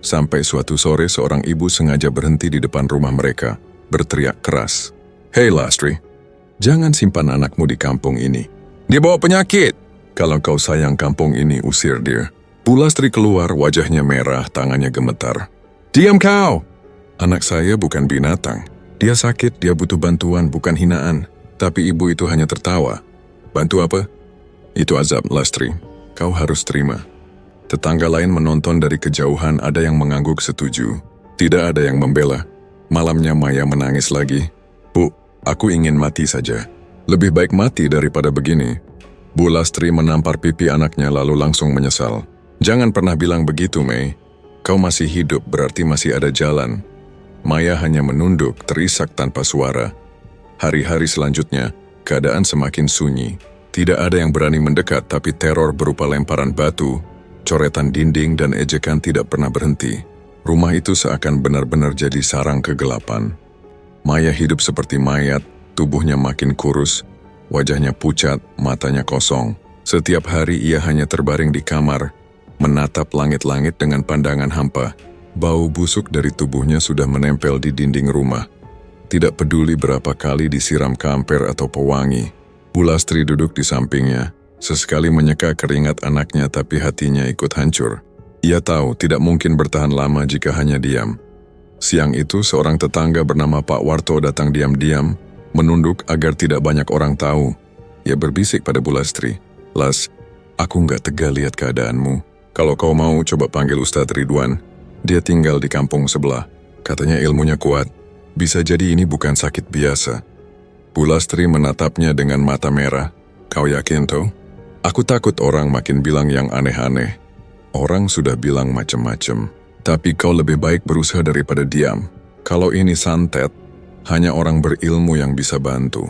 Sampai suatu sore seorang ibu sengaja berhenti di depan rumah mereka, berteriak keras. "Hei Lastri, jangan simpan anakmu di kampung ini. Dia bawa penyakit. Kalau kau sayang kampung ini, usir dia." Bulastri keluar, wajahnya merah, tangannya gemetar. "Diam kau! Anak saya bukan binatang. Dia sakit, dia butuh bantuan, bukan hinaan." Tapi ibu itu hanya tertawa. "Bantu apa?" "Itu azab, Lastri. Kau harus terima." Tetangga lain menonton dari kejauhan, ada yang mengangguk setuju. Tidak ada yang membela. Malamnya Maya menangis lagi. "Bu, aku ingin mati saja. Lebih baik mati daripada begini." Bulastri menampar pipi anaknya lalu langsung menyesal. "Jangan pernah bilang begitu, Mei. Kau masih hidup, berarti masih ada jalan." Maya hanya menunduk, terisak tanpa suara. Hari-hari selanjutnya, keadaan semakin sunyi. Tidak ada yang berani mendekat, tapi teror berupa lemparan batu, coretan dinding, dan ejekan tidak pernah berhenti. Rumah itu seakan benar-benar jadi sarang kegelapan. Maya hidup seperti mayat, tubuhnya makin kurus, wajahnya pucat, matanya kosong. Setiap hari ia hanya terbaring di kamar, menatap langit-langit dengan pandangan hampa. Bau busuk dari tubuhnya sudah menempel di dinding rumah. Tidak peduli berapa kali disiram kamper atau pewangi, Bu Lastri duduk di sampingnya, sesekali menyeka keringat anaknya tapi hatinya ikut hancur. Ia tahu tidak mungkin bertahan lama jika hanya diam. Siang itu seorang tetangga bernama Pak Warto datang diam-diam, menunduk agar tidak banyak orang tahu. Ia berbisik pada Bu Lastri, "Las, aku nggak tega lihat keadaanmu. Kalau kau mau coba panggil Ustadz Ridwan. Dia tinggal di kampung sebelah. Katanya ilmunya kuat. Bisa jadi ini bukan sakit biasa." Bu Lastri menatapnya dengan mata merah. "Kau yakin toh? Aku takut orang makin bilang yang aneh-aneh. Orang sudah bilang macam-macam. Tapi kau lebih baik berusaha daripada diam. Kalau ini santet, hanya orang berilmu yang bisa bantu."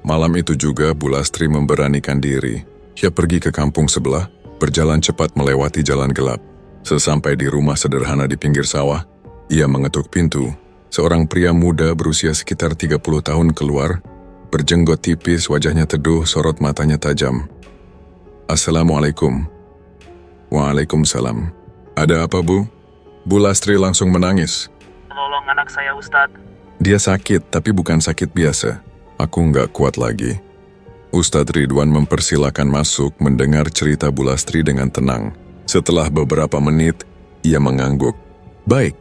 Malam itu juga Bu Lastri memberanikan diri. Ia pergi ke kampung sebelah, berjalan cepat melewati jalan gelap. Sesampai di rumah sederhana di pinggir sawah, ia mengetuk pintu. Seorang pria muda berusia sekitar 30 tahun keluar, berjenggot tipis, wajahnya teduh, sorot matanya tajam. "Assalamualaikum." "Waalaikumsalam." "Ada apa, Bu?" Bu Lastri langsung menangis.
Tolong anak saya, Ustadz.
"Dia sakit, tapi bukan sakit biasa. Aku nggak kuat lagi." Ustadz Ridwan mempersilakan masuk mendengar cerita Bu Lastri dengan tenang. Setelah beberapa menit, ia mengangguk. "Baik,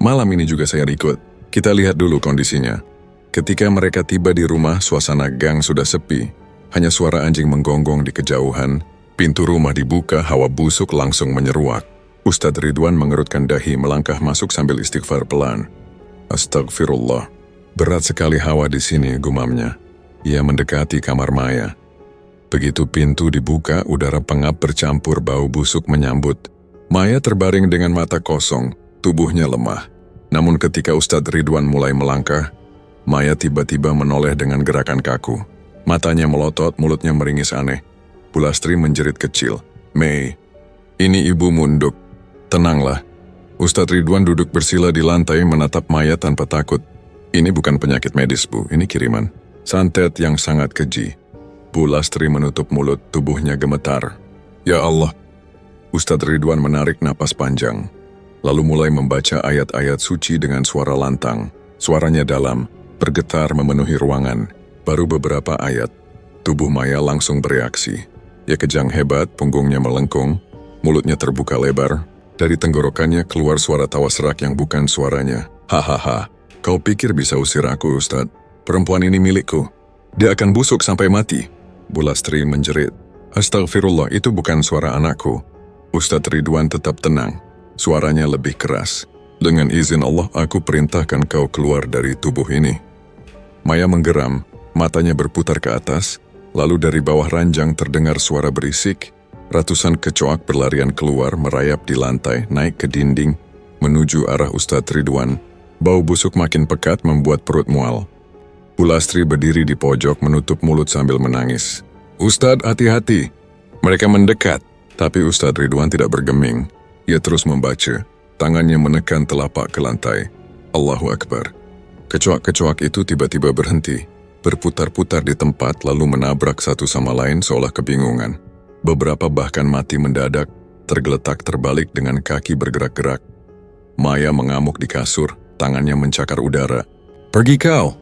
malam ini juga saya ikut. Kita lihat dulu kondisinya." Ketika mereka tiba di rumah, suasana gang sudah sepi. Hanya suara anjing menggonggong di kejauhan. Pintu rumah dibuka, hawa busuk langsung menyeruak. Ustadz Ridwan mengerutkan dahi melangkah masuk sambil istighfar pelan. "Astagfirullah. Berat sekali hawa di sini," gumamnya. Ia mendekati kamar Maya. Begitu pintu dibuka, udara pengap bercampur bau busuk menyambut. Maya terbaring dengan mata kosong, tubuhnya lemah. Namun ketika Ustadz Ridwan mulai melangkah, Maya tiba-tiba menoleh dengan gerakan kaku. Matanya melotot, mulutnya meringis aneh. Bu Lastri menjerit kecil, "Mei, ini ibu munduk. Tenanglah." Ustadz Ridwan duduk bersila di lantai menatap Maya tanpa takut. "Ini bukan penyakit medis, Bu, ini kiriman. Santet yang sangat keji." Bu Lastri menutup mulut, tubuhnya gemetar. "Ya Allah." Ustadz Ridwan menarik napas panjang, lalu mulai membaca ayat-ayat suci dengan suara lantang. Suaranya dalam, bergetar memenuhi ruangan. Baru beberapa ayat, tubuh Maya langsung bereaksi. Ia kejang hebat, punggungnya melengkung, mulutnya terbuka lebar. Dari tenggorokannya keluar suara tawa serak yang bukan suaranya. "Hahaha, kau pikir bisa usir aku, Ustadz? Perempuan ini milikku. Dia akan busuk sampai mati." Bu Lastri menjerit. "Astagfirullah, itu bukan suara anakku." Ustadz Ridwan tetap tenang. Suaranya lebih keras. "Dengan izin Allah, aku perintahkan kau keluar dari tubuh ini." Maya menggeram, matanya berputar ke atas, lalu dari bawah ranjang terdengar suara berisik. Ratusan kecoak berlarian keluar, merayap di lantai, naik ke dinding, menuju arah Ustadz Ridwan. Bau busuk makin pekat membuat perut mual. Bu Lastri berdiri di pojok menutup mulut sambil menangis. "Ustadz, hati-hati." Mereka mendekat, tapi Ustadz Ridwan tidak bergeming. Ia terus membaca, tangannya menekan telapak ke lantai. Allahu Akbar. Kecoak-kecoak itu tiba-tiba berhenti, berputar-putar di tempat lalu menabrak satu sama lain seolah kebingungan. Beberapa bahkan mati mendadak, tergeletak terbalik dengan kaki bergerak-gerak. Maya mengamuk di kasur, tangannya mencakar udara. "Pergi kau!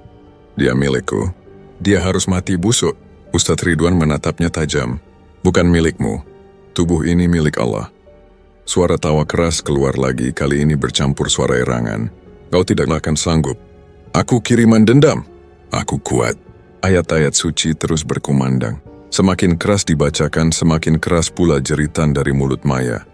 Dia milikku. Dia harus mati busuk." Ustadz Ridwan menatapnya tajam. "Bukan milikmu. Tubuh ini milik Allah." Suara tawa keras keluar lagi, kali ini bercampur suara erangan. "Kau tidak akan sanggup. Aku kiriman dendam. Aku kuat." Ayat-ayat suci terus berkumandang. Semakin keras dibacakan, semakin keras pula jeritan dari mulut Maya.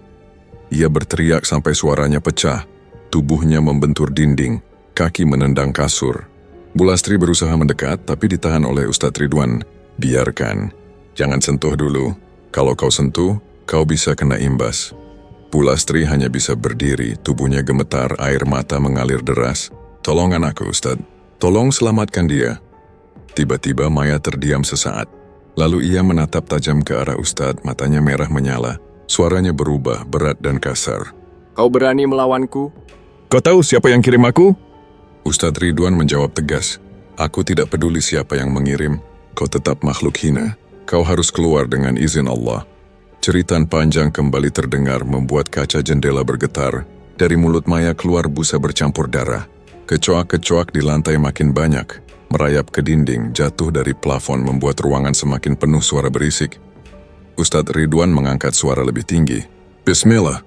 Ia berteriak sampai suaranya pecah. Tubuhnya membentur dinding, kaki menendang kasur. Bu Lastri berusaha mendekat, tapi ditahan oleh Ustadz Ridwan. "Biarkan. Jangan sentuh dulu. Kalau kau sentuh, kau bisa kena imbas." Bu Lastri hanya bisa berdiri, tubuhnya gemetar, air mata mengalir deras. "Tolong anakku, Ustadz. Tolong selamatkan dia." Tiba-tiba Maya terdiam sesaat. Lalu ia menatap tajam ke arah Ustadz, matanya merah menyala. Suaranya berubah, berat dan kasar.
"Kau berani melawanku?"
"Kau tahu siapa yang kirim aku?" Ustadz Ridwan menjawab tegas. "Aku tidak peduli siapa yang mengirim. Kau tetap makhluk hina. Kau harus keluar dengan izin Allah." Ceritan panjang kembali terdengar membuat kaca jendela bergetar. Dari mulut Maya keluar busa bercampur darah. Kecoak-kecoak di lantai makin banyak, merayap ke dinding, jatuh dari plafon membuat ruangan semakin penuh suara berisik. Ustadz Ridwan mengangkat suara lebih tinggi. Bismillah,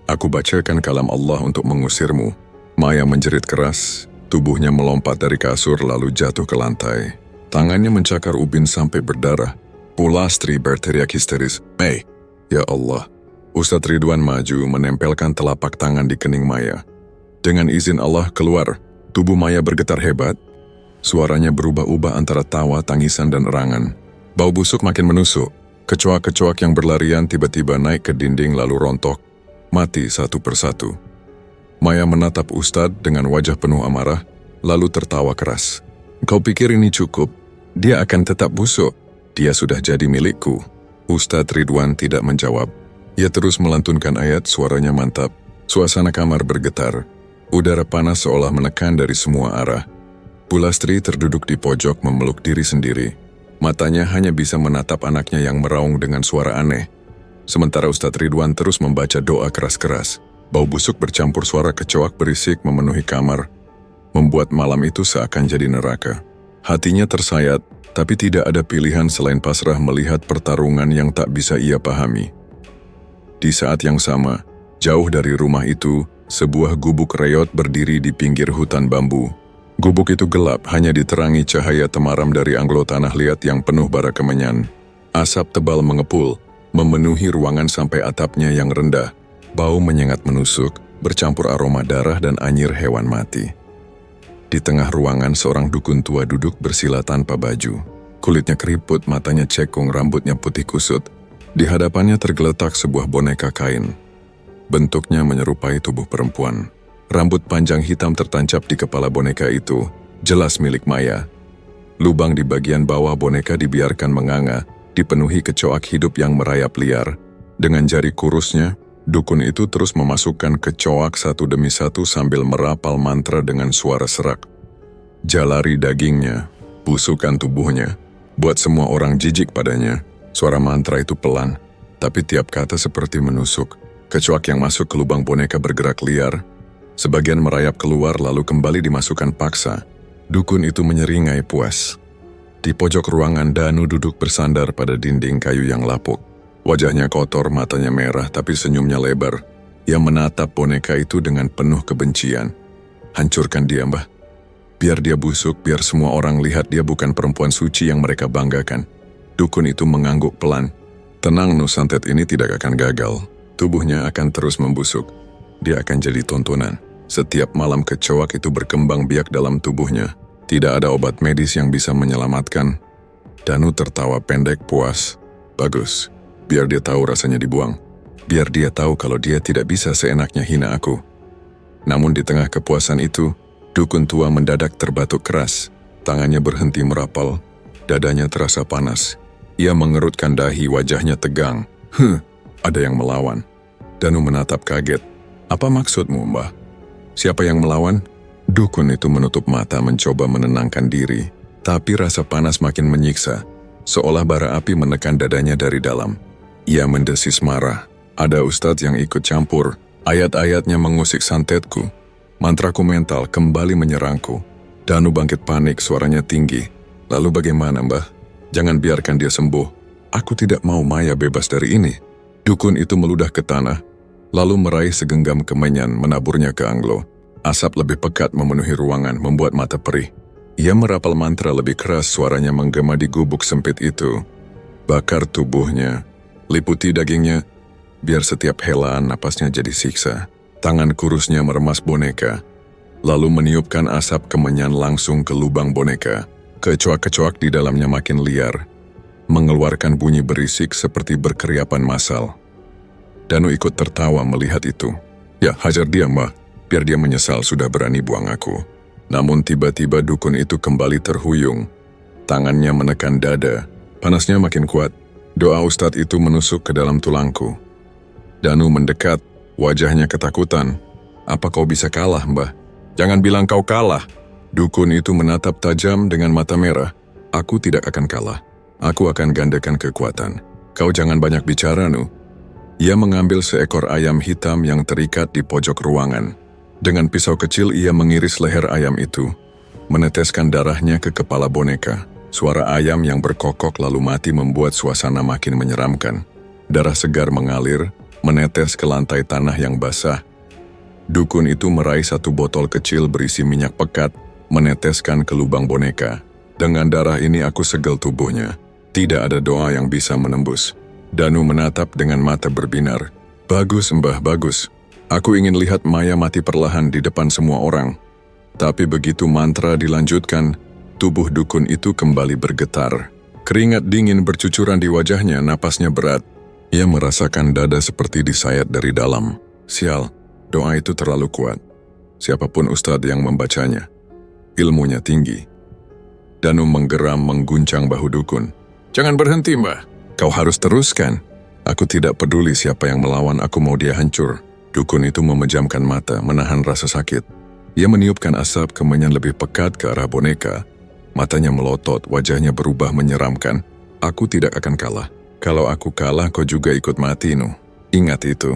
aku bacakan kalam Allah untuk mengusirmu. Maya menjerit keras, tubuhnya melompat dari kasur lalu jatuh ke lantai. Tangannya mencakar ubin sampai berdarah. Pulastri berteriak histeris, "Mei, ya Allah." Ustadz Ridwan maju menempelkan telapak tangan di kening Maya. Dengan izin Allah keluar, tubuh Maya bergetar hebat. Suaranya berubah-ubah antara tawa, tangisan, dan erangan. Bau busuk makin menusuk. Kecoak-kecoak yang berlarian tiba-tiba naik ke dinding lalu rontok, mati satu persatu. Maya menatap Ustadz dengan wajah penuh amarah, lalu tertawa keras. "Kau pikir ini cukup? Dia akan tetap busuk. Dia sudah jadi milikku." Ustadz Ridwan tidak menjawab. Ia terus melantunkan ayat, suaranya mantap. Suasana kamar bergetar. Udara panas seolah menekan dari semua arah. Pulastri terduduk di pojok memeluk diri sendiri. Matanya hanya bisa menatap anaknya yang meraung dengan suara aneh. Sementara Ustadz Ridwan terus membaca doa keras-keras. Bau busuk bercampur suara kecoak berisik memenuhi kamar, membuat malam itu seakan jadi neraka. Hatinya tersayat, tapi tidak ada pilihan selain pasrah melihat pertarungan yang tak bisa ia pahami. Di saat yang sama, jauh dari rumah itu, sebuah gubuk reot berdiri di pinggir hutan bambu. Gubuk itu gelap, hanya diterangi cahaya temaram dari angglo tanah liat yang penuh bara kemenyan. Asap tebal mengepul, memenuhi ruangan sampai atapnya yang rendah. Bau menyengat menusuk, bercampur aroma darah dan anyir hewan mati. Di tengah ruangan seorang dukun tua duduk bersila tanpa baju. Kulitnya keriput, matanya cekung, rambutnya putih kusut. Di hadapannya tergeletak sebuah boneka kain. Bentuknya menyerupai tubuh perempuan. Rambut panjang hitam tertancap di kepala boneka itu, jelas milik Maya. Lubang di bagian bawah boneka dibiarkan menganga, dipenuhi kecoak hidup yang merayap liar. Dengan jari kurusnya, dukun itu terus memasukkan kecoak satu demi satu sambil merapal mantra dengan suara serak. Jalari dagingnya, busukan tubuhnya, buat semua orang jijik padanya. Suara mantra itu pelan, tapi tiap kata seperti menusuk. Kecoak yang masuk ke lubang boneka bergerak liar. Sebagian merayap keluar lalu kembali dimasukkan paksa. Dukun itu menyeringai puas. Di pojok ruangan Danu duduk bersandar pada dinding kayu yang lapuk. Wajahnya kotor, matanya merah, tapi senyumnya lebar. Ia menatap boneka itu dengan penuh kebencian. Hancurkan dia, Mbah. Biar dia busuk, biar semua orang lihat dia bukan perempuan suci yang mereka banggakan. Dukun itu mengangguk pelan. Tenang, Nusantet ini tidak akan gagal. Tubuhnya akan terus membusuk. Dia akan jadi tontonan. Setiap malam kecoak itu berkembang biak dalam tubuhnya. Tidak ada obat medis yang bisa menyelamatkan. Danu tertawa pendek puas. Bagus. Biar dia tahu rasanya dibuang. Biar dia tahu kalau dia tidak bisa seenaknya hina aku. Namun di tengah kepuasan itu, dukun tua mendadak terbatuk keras. Tangannya berhenti merapal. Dadanya terasa panas. Ia mengerutkan dahi, wajahnya tegang. Ada yang melawan. Danu menatap kaget. Apa maksudmu, Mbah? Siapa yang melawan? Dukun itu menutup mata mencoba menenangkan diri. Tapi rasa panas makin menyiksa. Seolah bara api menekan dadanya dari dalam. Ia mendesis marah. Ada ustadz yang ikut campur. Ayat-ayatnya mengusik santetku. Mantraku mental kembali menyerangku. Danu bangkit panik, suaranya tinggi. Lalu bagaimana, Mbah? Jangan biarkan dia sembuh. Aku tidak mau Maya bebas dari ini. Dukun itu meludah ke tanah, lalu meraih segenggam kemenyan menaburnya ke Anglo. Asap lebih pekat memenuhi ruangan, membuat mata perih. Ia merapal mantra lebih keras, suaranya menggema di gubuk sempit itu. Bakar tubuhnya, liputi dagingnya, biar setiap helaan napasnya jadi siksa. Tangan kurusnya meremas boneka, lalu meniupkan asap kemenyan langsung ke lubang boneka. Kecoak-kecoak di dalamnya makin liar, mengeluarkan bunyi berisik seperti berkeriapan massal. Danu ikut tertawa melihat itu. Ya, hajar dia, Mbah. Biar dia menyesal sudah berani buang aku. Namun tiba-tiba dukun itu kembali terhuyung. Tangannya menekan dada. Panasnya makin kuat. Doa ustadz itu menusuk ke dalam tulangku. Danu mendekat, wajahnya ketakutan. Apa kau bisa kalah, Mbah? Jangan bilang kau kalah. Dukun itu menatap tajam dengan mata merah. Aku tidak akan kalah. Aku akan gandakan kekuatan. Kau jangan banyak bicara, Nu. Ia mengambil seekor ayam hitam yang terikat di pojok ruangan. Dengan pisau kecil ia mengiris leher ayam itu, meneteskan darahnya ke kepala boneka. Suara ayam yang berkokok lalu mati membuat suasana makin menyeramkan. Darah segar mengalir, menetes ke lantai tanah yang basah. Dukun itu meraih satu botol kecil berisi minyak pekat, meneteskan ke lubang boneka. Dengan darah ini aku segel tubuhnya. Tidak ada doa yang bisa menembus. Danu menatap dengan mata berbinar. Bagus, Mbah, bagus. Aku ingin lihat Maya mati perlahan di depan semua orang. Tapi begitu mantra dilanjutkan, tubuh dukun itu kembali bergetar. Keringat dingin bercucuran di wajahnya, napasnya berat. Ia merasakan dada seperti disayat dari dalam. Sial, doa itu terlalu kuat. Siapapun ustadz yang membacanya, ilmunya tinggi. Danu menggeram mengguncang bahu dukun. Jangan berhenti, Mbah. Kau harus teruskan. Aku tidak peduli siapa yang melawan, aku mau dia hancur. Dukun itu memejamkan mata, menahan rasa sakit. Ia meniupkan asap kemenyan lebih pekat ke arah boneka. Matanya melotot, wajahnya berubah menyeramkan. Aku tidak akan kalah. Kalau aku kalah, kau juga ikut mati, Nu. Ingat itu.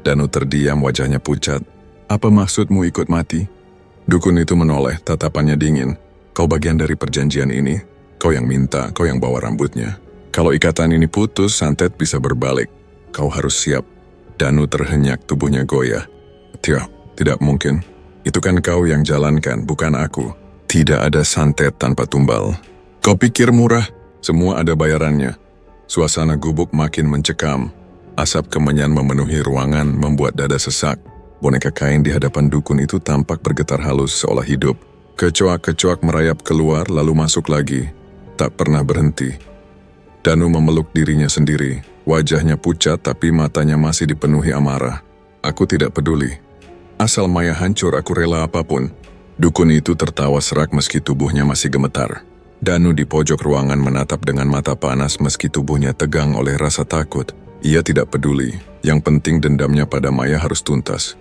Danu terdiam, wajahnya pucat. Apa maksudmu ikut mati? Dukun itu menoleh, tatapannya dingin. Kau bagian dari perjanjian ini. Kau yang minta, kau yang bawa rambutnya. Kalau ikatan ini putus, santet bisa berbalik. Kau harus siap. Danu terhenyak, tubuhnya goyah. Tidak mungkin. Itu kan kau yang jalankan, bukan aku. Tidak ada santet tanpa tumbal. Kau pikir murah? Semua ada bayarannya. Suasana gubuk makin mencekam. Asap kemenyan memenuhi ruangan, membuat dada sesak. Boneka kain di hadapan dukun itu tampak bergetar halus seolah hidup. Kecoak-kecoak merayap keluar lalu masuk lagi. Tak pernah berhenti. Danu memeluk dirinya sendiri. Wajahnya pucat tapi matanya masih dipenuhi amarah. Aku tidak peduli. Asal Maya hancur, aku rela apapun. Dukun itu tertawa serak meski tubuhnya masih gemetar. Danu di pojok ruangan menatap dengan mata panas meski tubuhnya tegang oleh rasa takut. Ia tidak peduli. Yang penting dendamnya pada Maya harus tuntas.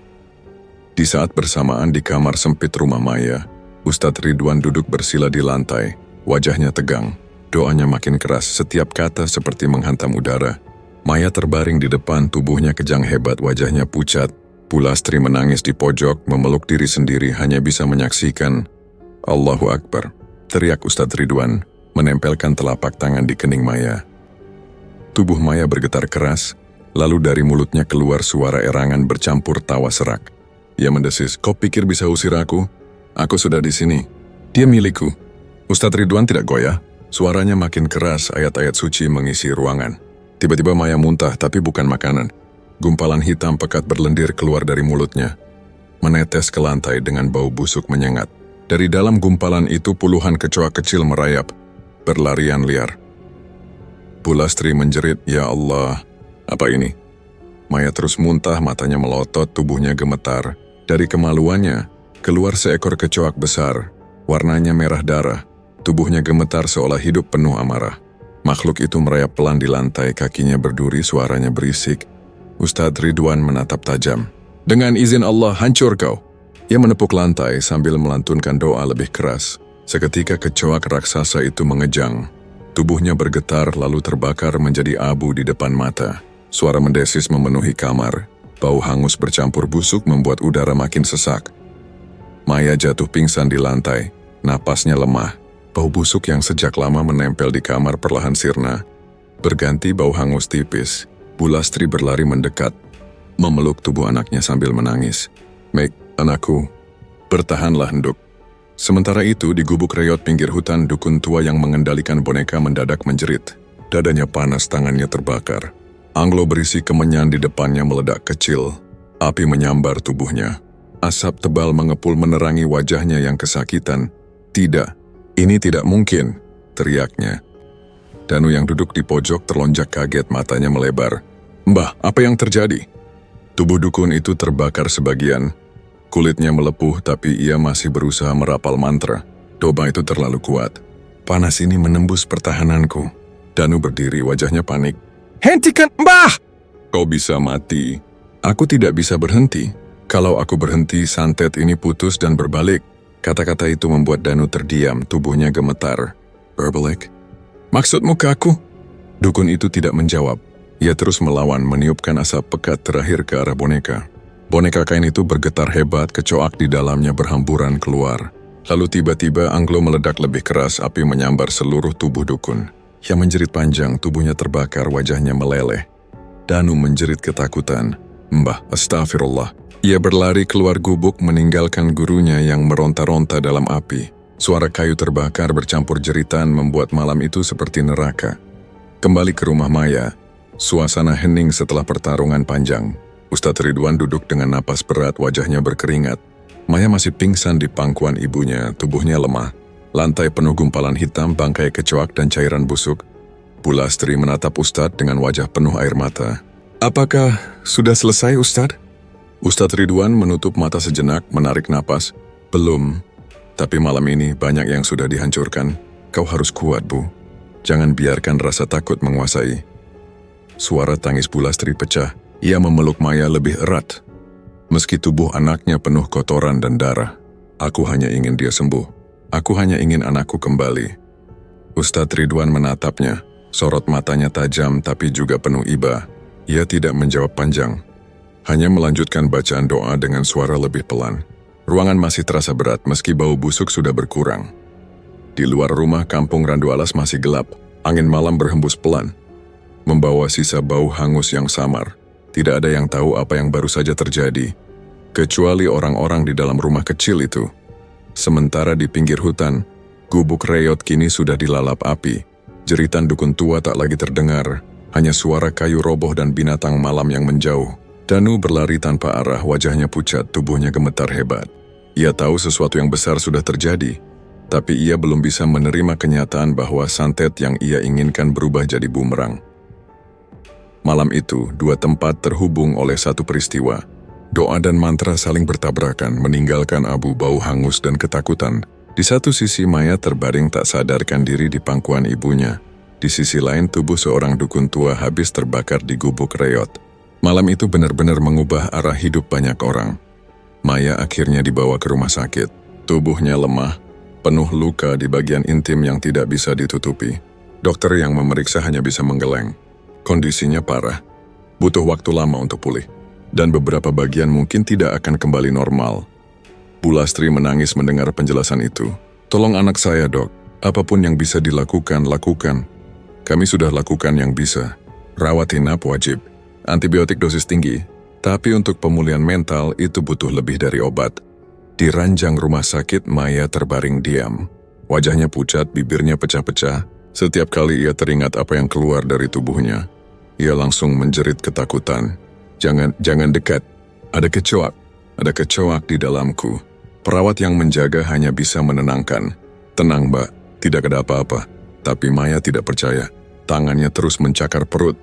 Di saat bersamaan di kamar sempit rumah Maya, Ustadz Ridwan duduk bersila di lantai. Wajahnya tegang. Doanya makin keras, setiap kata seperti menghantam udara. Maya terbaring di depan, tubuhnya kejang hebat, wajahnya pucat. Pulastri menangis di pojok, memeluk diri sendiri, hanya bisa menyaksikan. Allahu Akbar, teriak Ustadz Ridwan, menempelkan telapak tangan di kening Maya. Tubuh Maya bergetar keras, lalu dari mulutnya keluar suara erangan bercampur tawa serak. Ia mendesis, kau pikir bisa usir aku? Aku sudah di sini. Dia milikku. Ustadz Ridwan tidak goyah. Suaranya makin keras, ayat-ayat suci mengisi ruangan. Tiba-tiba Maya muntah, tapi bukan makanan. Gumpalan hitam pekat berlendir keluar dari mulutnya, menetes ke lantai dengan bau busuk menyengat. Dari dalam gumpalan itu puluhan kecoa kecil merayap, berlarian liar. Pulastri menjerit, ya Allah, apa ini? Maya terus muntah, matanya melotot, tubuhnya gemetar. Dari kemaluannya, keluar seekor kecoak besar, warnanya merah darah. Tubuhnya gemetar seolah hidup penuh amarah. Makhluk itu merayap pelan di lantai, kakinya berduri, suaranya berisik. Ustadz Ridwan menatap tajam. Dengan izin Allah, hancur kau. Ia menepuk lantai sambil melantunkan doa lebih keras. Seketika kecoak raksasa itu mengejang. Tubuhnya bergetar lalu terbakar menjadi abu di depan mata. Suara mendesis memenuhi kamar. Bau hangus bercampur busuk membuat udara makin sesak. Maya jatuh pingsan di lantai. Napasnya lemah. Bau busuk yang sejak lama menempel di kamar perlahan sirna. Berganti bau hangus tipis. Pulastri berlari mendekat, memeluk tubuh anaknya sambil menangis. Meg, anakku, bertahanlah Nduk. Sementara itu di gubuk reot pinggir hutan, dukun tua yang mengendalikan boneka mendadak menjerit. Dadanya panas, tangannya terbakar. Anglo berisi kemenyan di depannya meledak kecil. Api menyambar tubuhnya. Asap tebal mengepul menerangi wajahnya yang kesakitan. Tidak. Ini tidak mungkin, teriaknya. Danu yang duduk di pojok terlonjak kaget, matanya melebar. Mbah, apa yang terjadi? Tubuh dukun itu terbakar sebagian. Kulitnya melepuh tapi ia masih berusaha merapal mantra. Doa itu terlalu kuat. Panas ini menembus pertahananku. Danu berdiri, wajahnya panik. Hentikan, Mbah! Kau bisa mati. Aku tidak bisa berhenti. Kalau aku berhenti, santet ini putus dan berbalik. Kata-kata itu membuat Danu terdiam, tubuhnya gemetar. Berbalik? Maksudmu ke aku? Dukun itu tidak menjawab. Ia terus melawan, meniupkan asap pekat terakhir ke arah boneka. Boneka kain itu bergetar hebat, kecoak di dalamnya berhamburan keluar. Lalu tiba-tiba anglo meledak lebih keras, api menyambar seluruh tubuh dukun. Ia menjerit panjang, tubuhnya terbakar, wajahnya meleleh. Danu menjerit ketakutan. Mbah, astagfirullah. Ia berlari keluar gubuk meninggalkan gurunya yang meronta-ronta dalam api. Suara kayu terbakar bercampur jeritan membuat malam itu seperti neraka. Kembali ke rumah Maya, suasana hening setelah pertarungan panjang. Ustadz Ridwan duduk dengan napas berat, wajahnya berkeringat. Maya masih pingsan di pangkuan ibunya, tubuhnya lemah. Lantai penuh gumpalan hitam, bangkai kecoak dan cairan busuk. Bu Lastri menatap Ustadz dengan wajah penuh air mata. Apakah sudah selesai, Ustadz? Ustadz Ridwan menutup mata sejenak, menarik napas. Belum, tapi malam ini banyak yang sudah dihancurkan. Kau harus kuat, Bu. Jangan biarkan rasa takut menguasai. Suara tangis Bu Lastri pecah. Ia memeluk Maya lebih erat. Meski tubuh anaknya penuh kotoran dan darah, aku hanya ingin dia sembuh. Aku hanya ingin anakku kembali. Ustadz Ridwan menatapnya. Sorot matanya tajam tapi juga penuh iba. Ia tidak menjawab panjang. Hanya melanjutkan bacaan doa dengan suara lebih pelan. Ruangan masih terasa berat meski bau busuk sudah berkurang. Di luar rumah kampung Randu Alas masih gelap. Angin malam berhembus pelan, membawa sisa bau hangus yang samar. Tidak ada yang tahu apa yang baru saja terjadi, kecuali orang-orang di dalam rumah kecil itu. Sementara di pinggir hutan, gubuk reyot kini sudah dilalap api. Jeritan dukun tua tak lagi terdengar, hanya suara kayu roboh dan binatang malam yang menjauh. Danu berlari tanpa arah, wajahnya pucat, tubuhnya gemetar hebat. Ia tahu sesuatu yang besar sudah terjadi, tapi ia belum bisa menerima kenyataan bahwa santet yang ia inginkan berubah jadi bumerang. Malam itu, dua tempat terhubung oleh satu peristiwa. Doa dan mantra saling bertabrakan, meninggalkan abu bau hangus dan ketakutan. Di satu sisi Maya terbaring tak sadarkan diri di pangkuan ibunya. Di sisi lain tubuh seorang dukun tua habis terbakar di gubuk reyot. Malam itu benar-benar mengubah arah hidup banyak orang. Maya akhirnya dibawa ke rumah sakit. Tubuhnya lemah, penuh luka di bagian intim yang tidak bisa ditutupi. Dokter yang memeriksa hanya bisa menggeleng. Kondisinya parah, butuh waktu lama untuk pulih. Dan beberapa bagian mungkin tidak akan kembali normal. Bu Lastri menangis mendengar penjelasan itu. Tolong anak saya, Dok. Apapun yang bisa dilakukan, lakukan. Kami sudah lakukan yang bisa. Rawat inap wajib. Antibiotik dosis tinggi. Tapi untuk pemulihan mental itu butuh lebih dari obat. Di ranjang rumah sakit, Maya terbaring diam. Wajahnya pucat, bibirnya pecah-pecah. Setiap kali ia teringat apa yang keluar dari tubuhnya, ia langsung menjerit ketakutan. Jangan dekat. Ada kecoak di dalamku. Perawat yang menjaga hanya bisa menenangkan. Tenang, Mbak, tidak ada apa-apa. Tapi Maya tidak percaya. Tangannya terus mencakar perut,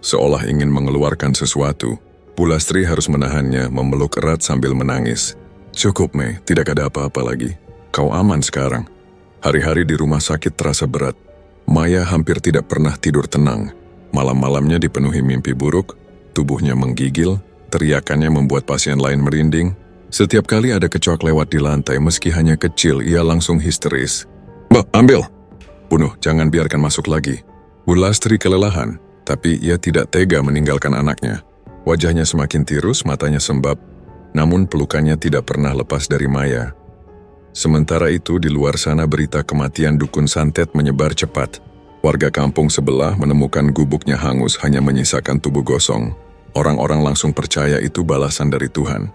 seolah ingin mengeluarkan sesuatu. Bu Lastri harus menahannya, memeluk erat sambil menangis. Cukup, Mei, tidak ada apa-apa lagi. Kau aman sekarang. Hari-hari di rumah sakit terasa berat. Maya hampir tidak pernah tidur tenang. Malam-malamnya dipenuhi mimpi buruk, tubuhnya menggigil, teriakannya membuat pasien lain merinding. Setiap kali ada kecoak lewat di lantai, meski hanya kecil, ia langsung histeris. Mbak, ambil! Bunuh, jangan biarkan masuk lagi. Bu Lastri kelelahan, tapi ia tidak tega meninggalkan anaknya. Wajahnya semakin tirus, matanya sembab, namun pelukannya tidak pernah lepas dari Maya. Sementara itu, di luar sana berita kematian dukun santet menyebar cepat. Warga kampung sebelah menemukan gubuknya hangus, hanya menyisakan tubuh gosong. Orang-orang langsung percaya itu balasan dari Tuhan.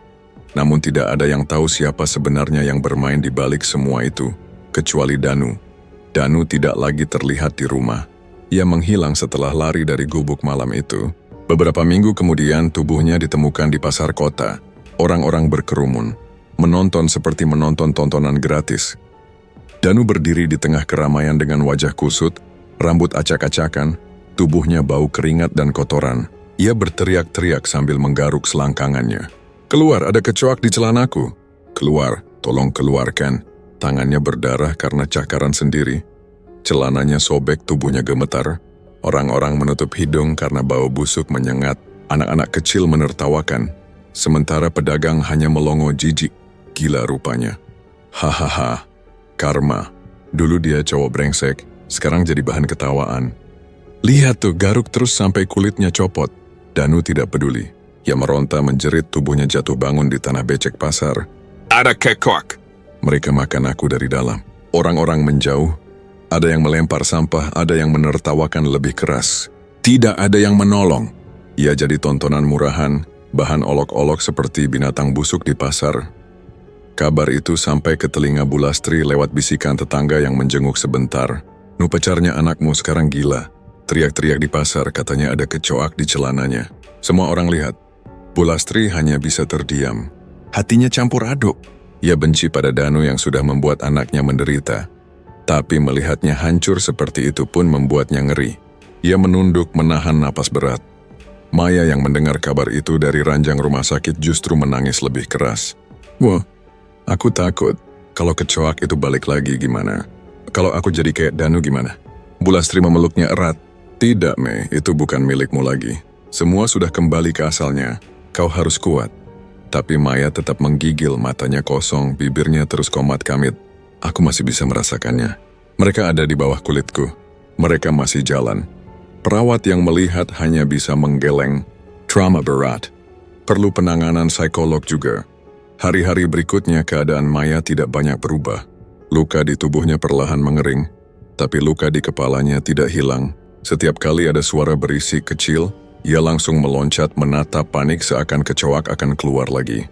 Namun tidak ada yang tahu siapa sebenarnya yang bermain di balik semua itu, kecuali Danu. Danu tidak lagi terlihat di rumah. Ia menghilang setelah lari dari gubuk malam itu. Beberapa minggu kemudian tubuhnya ditemukan di pasar kota. Orang-orang berkerumun, menonton seperti menonton tontonan gratis. Danu berdiri di tengah keramaian dengan wajah kusut, rambut acak-acakan, tubuhnya bau keringat dan kotoran. Ia berteriak-teriak sambil menggaruk selangkangannya. Keluar, ada kecoak di celanaku. Keluar, tolong keluarkan. Tangannya berdarah karena cakaran sendiri. Celananya sobek, tubuhnya gemetar. Orang-orang menutup hidung karena bau busuk menyengat. Anak-anak kecil menertawakan. Sementara pedagang hanya melongo jijik. Gila rupanya. Hahaha. Karma. Dulu dia cowok brengsek, sekarang jadi bahan ketawaan. Lihat tuh, garuk terus sampai kulitnya copot. Danu tidak peduli. Ia meronta menjerit, tubuhnya jatuh bangun di tanah becek pasar. Ada kecoak! Mereka makan aku dari dalam. Orang-orang menjauh. Ada yang melempar sampah, ada yang menertawakan lebih keras. Tidak ada yang menolong. Ia jadi tontonan murahan, bahan olok-olok seperti binatang busuk di pasar. Kabar itu sampai ke telinga Bu Lastri lewat bisikan tetangga yang menjenguk sebentar. "Nu pacarnya anakmu sekarang gila." Teriak-teriak di pasar, katanya ada kecoak di celananya. Semua orang lihat. Bu Lastri hanya bisa terdiam. Hatinya campur aduk. Ia benci pada Danu yang sudah membuat anaknya menderita. Tapi melihatnya hancur seperti itu pun membuatnya ngeri. Ia menunduk menahan napas berat. Maya yang mendengar kabar itu dari ranjang rumah sakit justru menangis lebih keras. "Wah, aku takut. Kalau kecoak itu balik lagi gimana? Kalau aku jadi kayak Danu gimana?" Bu Lastri memeluknya erat. "Tidak, Mei, itu bukan milikmu lagi. Semua sudah kembali ke asalnya. Kau harus kuat." Tapi Maya tetap menggigil, matanya kosong, bibirnya terus komat kamit. Aku masih bisa merasakannya. Mereka ada di bawah kulitku. Mereka masih jalan. Perawat yang melihat hanya bisa menggeleng. Trauma berat. Perlu penanganan psikolog juga. Hari-hari berikutnya keadaan Maya tidak banyak berubah. Luka di tubuhnya perlahan mengering, tapi luka di kepalanya tidak hilang. Setiap kali ada suara berisik kecil, ia langsung meloncat menatap panik seakan kecoak akan keluar lagi.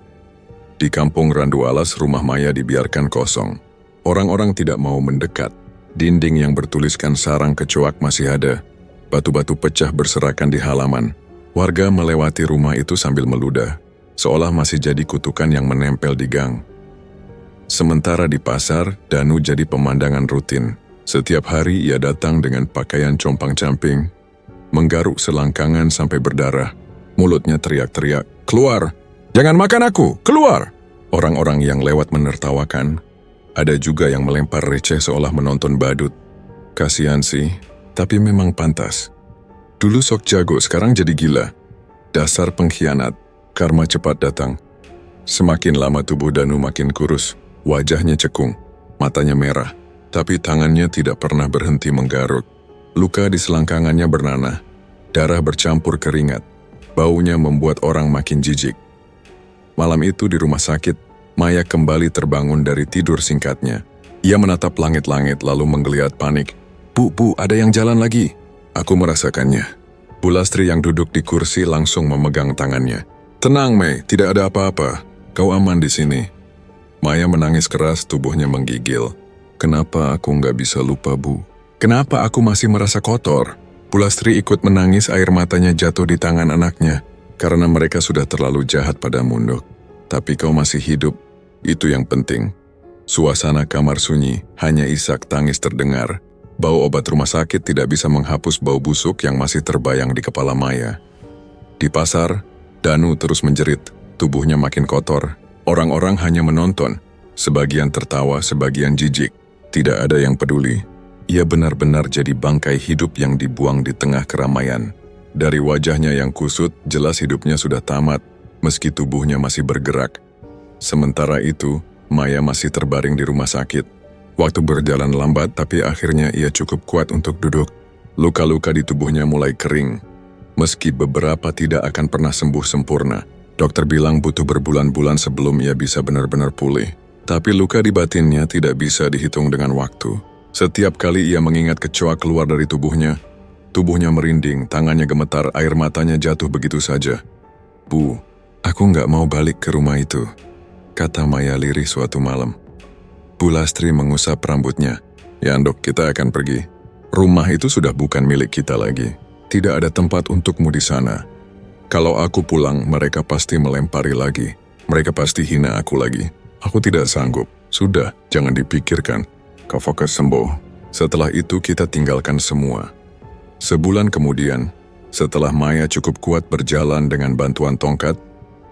Di kampung Randu Alas, rumah Maya dibiarkan kosong. Orang-orang tidak mau mendekat. Dinding yang bertuliskan sarang kecoak masih ada. Batu-batu pecah berserakan di halaman. Warga melewati rumah itu sambil meludah, seolah masih jadi kutukan yang menempel di gang. Sementara di pasar, Danu jadi pemandangan rutin. Setiap hari ia datang dengan pakaian compang-camping, menggaruk selangkangan sampai berdarah. Mulutnya teriak-teriak, "Keluar! Jangan makan aku! Keluar!" Orang-orang yang lewat menertawakan. Ada juga yang melempar receh seolah menonton badut. Kasihan sih, tapi memang pantas. Dulu sok jago, sekarang jadi gila. Dasar pengkhianat, karma cepat datang. Semakin lama tubuh Danu makin kurus, wajahnya cekung, matanya merah, tapi tangannya tidak pernah berhenti menggaruk. Luka di selangkangannya bernanah, darah bercampur keringat, baunya membuat orang makin jijik. Malam itu di rumah sakit, Maya kembali terbangun dari tidur singkatnya. Ia menatap langit-langit lalu menggeliat panik. Bu, ada yang jalan lagi." Aku merasakannya. Bu Lastri yang duduk di kursi langsung memegang tangannya. "Tenang, Mei, tidak ada apa-apa. Kau aman di sini." Maya menangis keras, tubuhnya menggigil. "Kenapa aku nggak bisa lupa, Bu? Kenapa aku masih merasa kotor?" Bu Lastri ikut menangis, air matanya jatuh di tangan anaknya. "Karena mereka sudah terlalu jahat padamu, Nuk. Tapi kau masih hidup. Itu yang penting." Suasana kamar sunyi, hanya isak tangis terdengar. Bau obat rumah sakit tidak bisa menghapus bau busuk yang masih terbayang di kepala Maya. Di pasar, Danu terus menjerit, tubuhnya makin kotor. Orang-orang hanya menonton, sebagian tertawa, sebagian jijik. Tidak ada yang peduli. Ia benar-benar jadi bangkai hidup yang dibuang di tengah keramaian. Dari wajahnya yang kusut, jelas hidupnya sudah tamat, meski tubuhnya masih bergerak. Sementara itu, Maya masih terbaring di rumah sakit. Waktu berjalan lambat, tapi akhirnya ia cukup kuat untuk duduk. Luka-luka di tubuhnya mulai kering. Meski beberapa tidak akan pernah sembuh sempurna, dokter bilang butuh berbulan-bulan sebelum ia bisa benar-benar pulih. Tapi luka di batinnya tidak bisa dihitung dengan waktu. Setiap kali ia mengingat kecoak keluar dari tubuhnya merinding, tangannya gemetar, air matanya jatuh begitu saja. "Bu, aku nggak mau balik ke rumah itu," kata Maya lirih suatu malam. Bu Lastri mengusap rambutnya. "Ya, Dok, kita akan pergi. Rumah itu sudah bukan milik kita lagi. Tidak ada tempat untukmu di sana. Kalau aku pulang, mereka pasti melempari lagi. Mereka pasti hina aku lagi. Aku tidak sanggup. Sudah, jangan dipikirkan. Kau fokus sembuh." Setelah itu kita tinggalkan semua. Sebulan kemudian, setelah Maya cukup kuat berjalan dengan bantuan tongkat,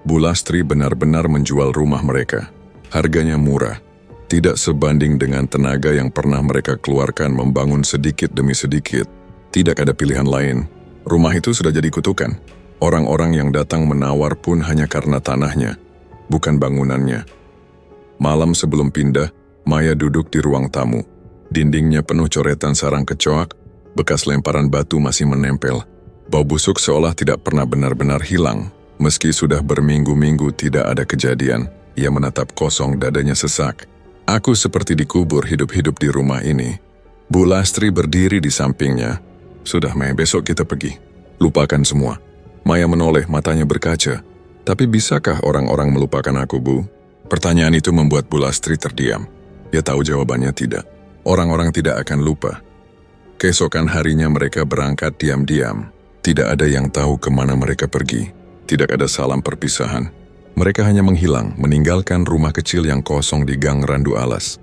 Bu Lastri benar-benar menjual rumah mereka. Harganya murah. Tidak sebanding dengan tenaga yang pernah mereka keluarkan membangun sedikit demi sedikit. Tidak ada pilihan lain. Rumah itu sudah jadi kutukan. Orang-orang yang datang menawar pun hanya karena tanahnya, bukan bangunannya. Malam sebelum pindah, Maya duduk di ruang tamu. Dindingnya penuh coretan sarang kecoak, Bekas lemparan batu masih menempel. Bau busuk seolah tidak pernah benar-benar hilang. Meski sudah berminggu-minggu tidak ada kejadian, ia menatap kosong, dadanya sesak. Aku seperti dikubur hidup-hidup di rumah ini. Bu Lastri berdiri di sampingnya. Sudah, Maya, besok kita pergi. Lupakan semua. Maya menoleh, matanya berkaca. Tapi bisakah orang-orang melupakan aku, Bu? Pertanyaan itu membuat Bu Lastri terdiam. Dia tahu jawabannya tidak. Orang-orang tidak akan lupa. Keesokan harinya mereka berangkat diam-diam. Tidak ada yang tahu kemana mereka pergi. Tidak ada salam perpisahan. Mereka hanya menghilang, meninggalkan rumah kecil yang kosong di Gang Randu Alas.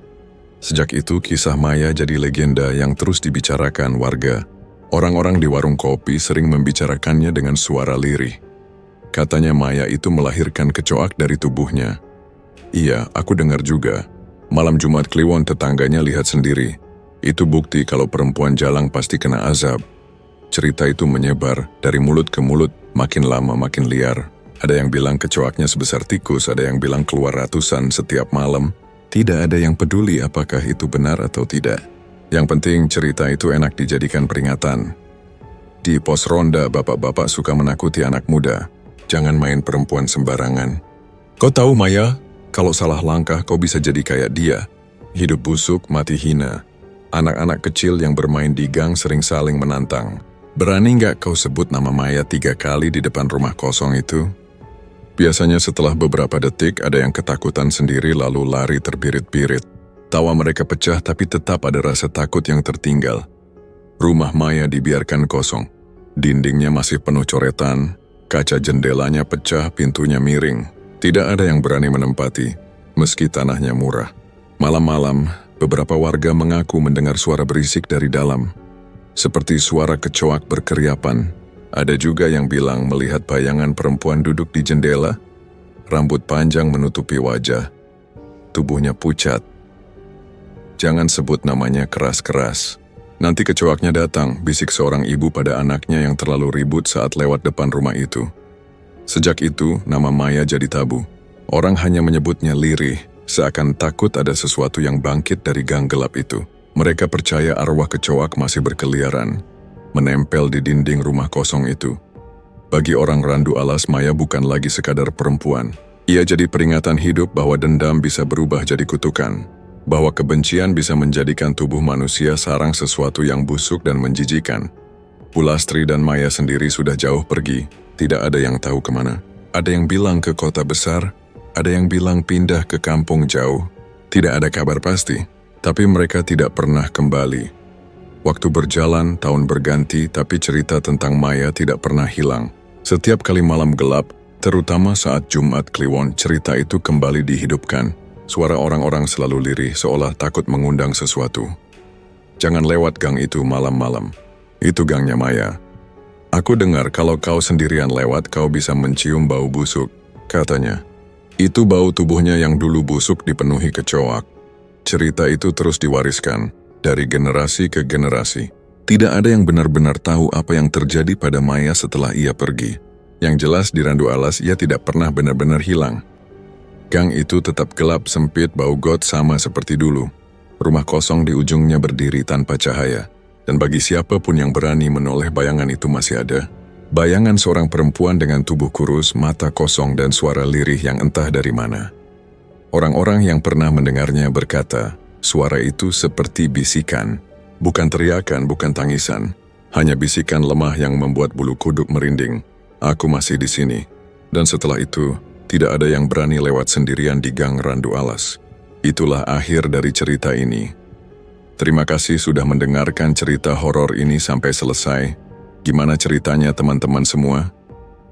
Sejak itu, kisah Maya jadi legenda yang terus dibicarakan warga. Orang-orang di warung kopi sering membicarakannya dengan suara lirih. Katanya Maya itu melahirkan kecoak dari tubuhnya. Iya, aku dengar juga. Malam Jumat Kliwon tetangganya lihat sendiri. Itu bukti kalau perempuan jalang pasti kena azab. Cerita itu menyebar dari mulut ke mulut, makin lama makin liar. Ada yang bilang kecoaknya sebesar tikus, ada yang bilang keluar ratusan setiap malam. Tidak ada yang peduli apakah itu benar atau tidak. Yang penting cerita itu enak dijadikan peringatan. Di pos ronda, bapak-bapak suka menakuti anak muda. Jangan main perempuan sembarangan. Kau tahu, Maya? Kalau salah langkah, kau bisa jadi kayak dia. Hidup busuk, mati hina. Anak-anak kecil yang bermain di gang sering saling menantang. Berani nggak kau sebut nama Maya 3 kali di depan rumah kosong itu? Biasanya setelah beberapa detik, ada yang ketakutan sendiri lalu lari terbirit-birit. Tawa mereka pecah tapi tetap ada rasa takut yang tertinggal. Rumah Maya dibiarkan kosong. Dindingnya masih penuh coretan, kaca jendelanya pecah, pintunya miring. Tidak ada yang berani menempati, meski tanahnya murah. Malam-malam, beberapa warga mengaku mendengar suara berisik dari dalam. Seperti suara kecoak berkeriapan. Ada juga yang bilang melihat bayangan perempuan duduk di jendela. Rambut panjang menutupi wajah. Tubuhnya pucat. Jangan sebut namanya keras-keras. Nanti kecoaknya datang, bisik seorang ibu pada anaknya yang terlalu ribut saat lewat depan rumah itu. Sejak itu, nama Maya jadi tabu. Orang hanya menyebutnya lirih, seakan takut ada sesuatu yang bangkit dari gang gelap itu. Mereka percaya arwah kecoak masih berkeliaran, menempel di dinding rumah kosong itu. Bagi orang Randu Alas, Maya bukan lagi sekadar perempuan. Ia jadi peringatan hidup bahwa dendam bisa berubah jadi kutukan, bahwa kebencian bisa menjadikan tubuh manusia sarang sesuatu yang busuk dan menjijikan. Bu Lastri dan Maya sendiri sudah jauh pergi. Tidak ada yang tahu kemana. Ada yang bilang ke kota besar, ada yang bilang pindah ke kampung jauh. Tidak ada kabar pasti, tapi mereka tidak pernah kembali. Waktu berjalan, tahun berganti, tapi cerita tentang Maya tidak pernah hilang. Setiap kali malam gelap, terutama saat Jumat Kliwon, cerita itu kembali dihidupkan. Suara orang-orang selalu lirih, seolah takut mengundang sesuatu. Jangan lewat gang itu malam-malam. Itu gangnya Maya. Aku dengar kalau kau sendirian lewat, kau bisa mencium bau busuk, katanya. Itu bau tubuhnya yang dulu busuk dipenuhi kecoak. Cerita itu terus diwariskan, dari generasi ke generasi. Tidak ada yang benar-benar tahu apa yang terjadi pada Maya setelah ia pergi. Yang jelas di Randu Alas, ia tidak pernah benar-benar hilang. Gang itu tetap gelap, sempit, bau got sama seperti dulu. Rumah kosong di ujungnya berdiri tanpa cahaya. Dan bagi siapapun yang berani menoleh, bayangan itu masih ada. Bayangan seorang perempuan dengan tubuh kurus, mata kosong, dan suara lirih yang entah dari mana. Orang-orang yang pernah mendengarnya berkata, suara itu seperti bisikan. Bukan teriakan, bukan tangisan. Hanya bisikan lemah yang membuat bulu kuduk merinding. Aku masih di sini. Dan setelah itu, tidak ada yang berani lewat sendirian di Gang Randu Alas. Itulah akhir dari cerita ini. Terima kasih sudah mendengarkan cerita horor ini sampai selesai. Gimana ceritanya teman-teman semua?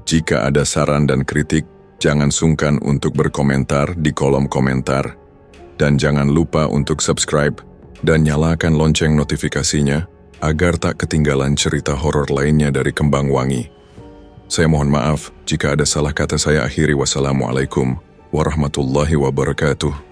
Jika ada saran dan kritik, jangan sungkan untuk berkomentar di kolom komentar. Dan jangan lupa untuk subscribe dan nyalakan lonceng notifikasinya agar tak ketinggalan cerita horor lainnya dari Kembang Wangi. Saya mohon maaf jika ada salah kata, saya akhiri. Wassalamualaikum warahmatullahi wabarakatuh.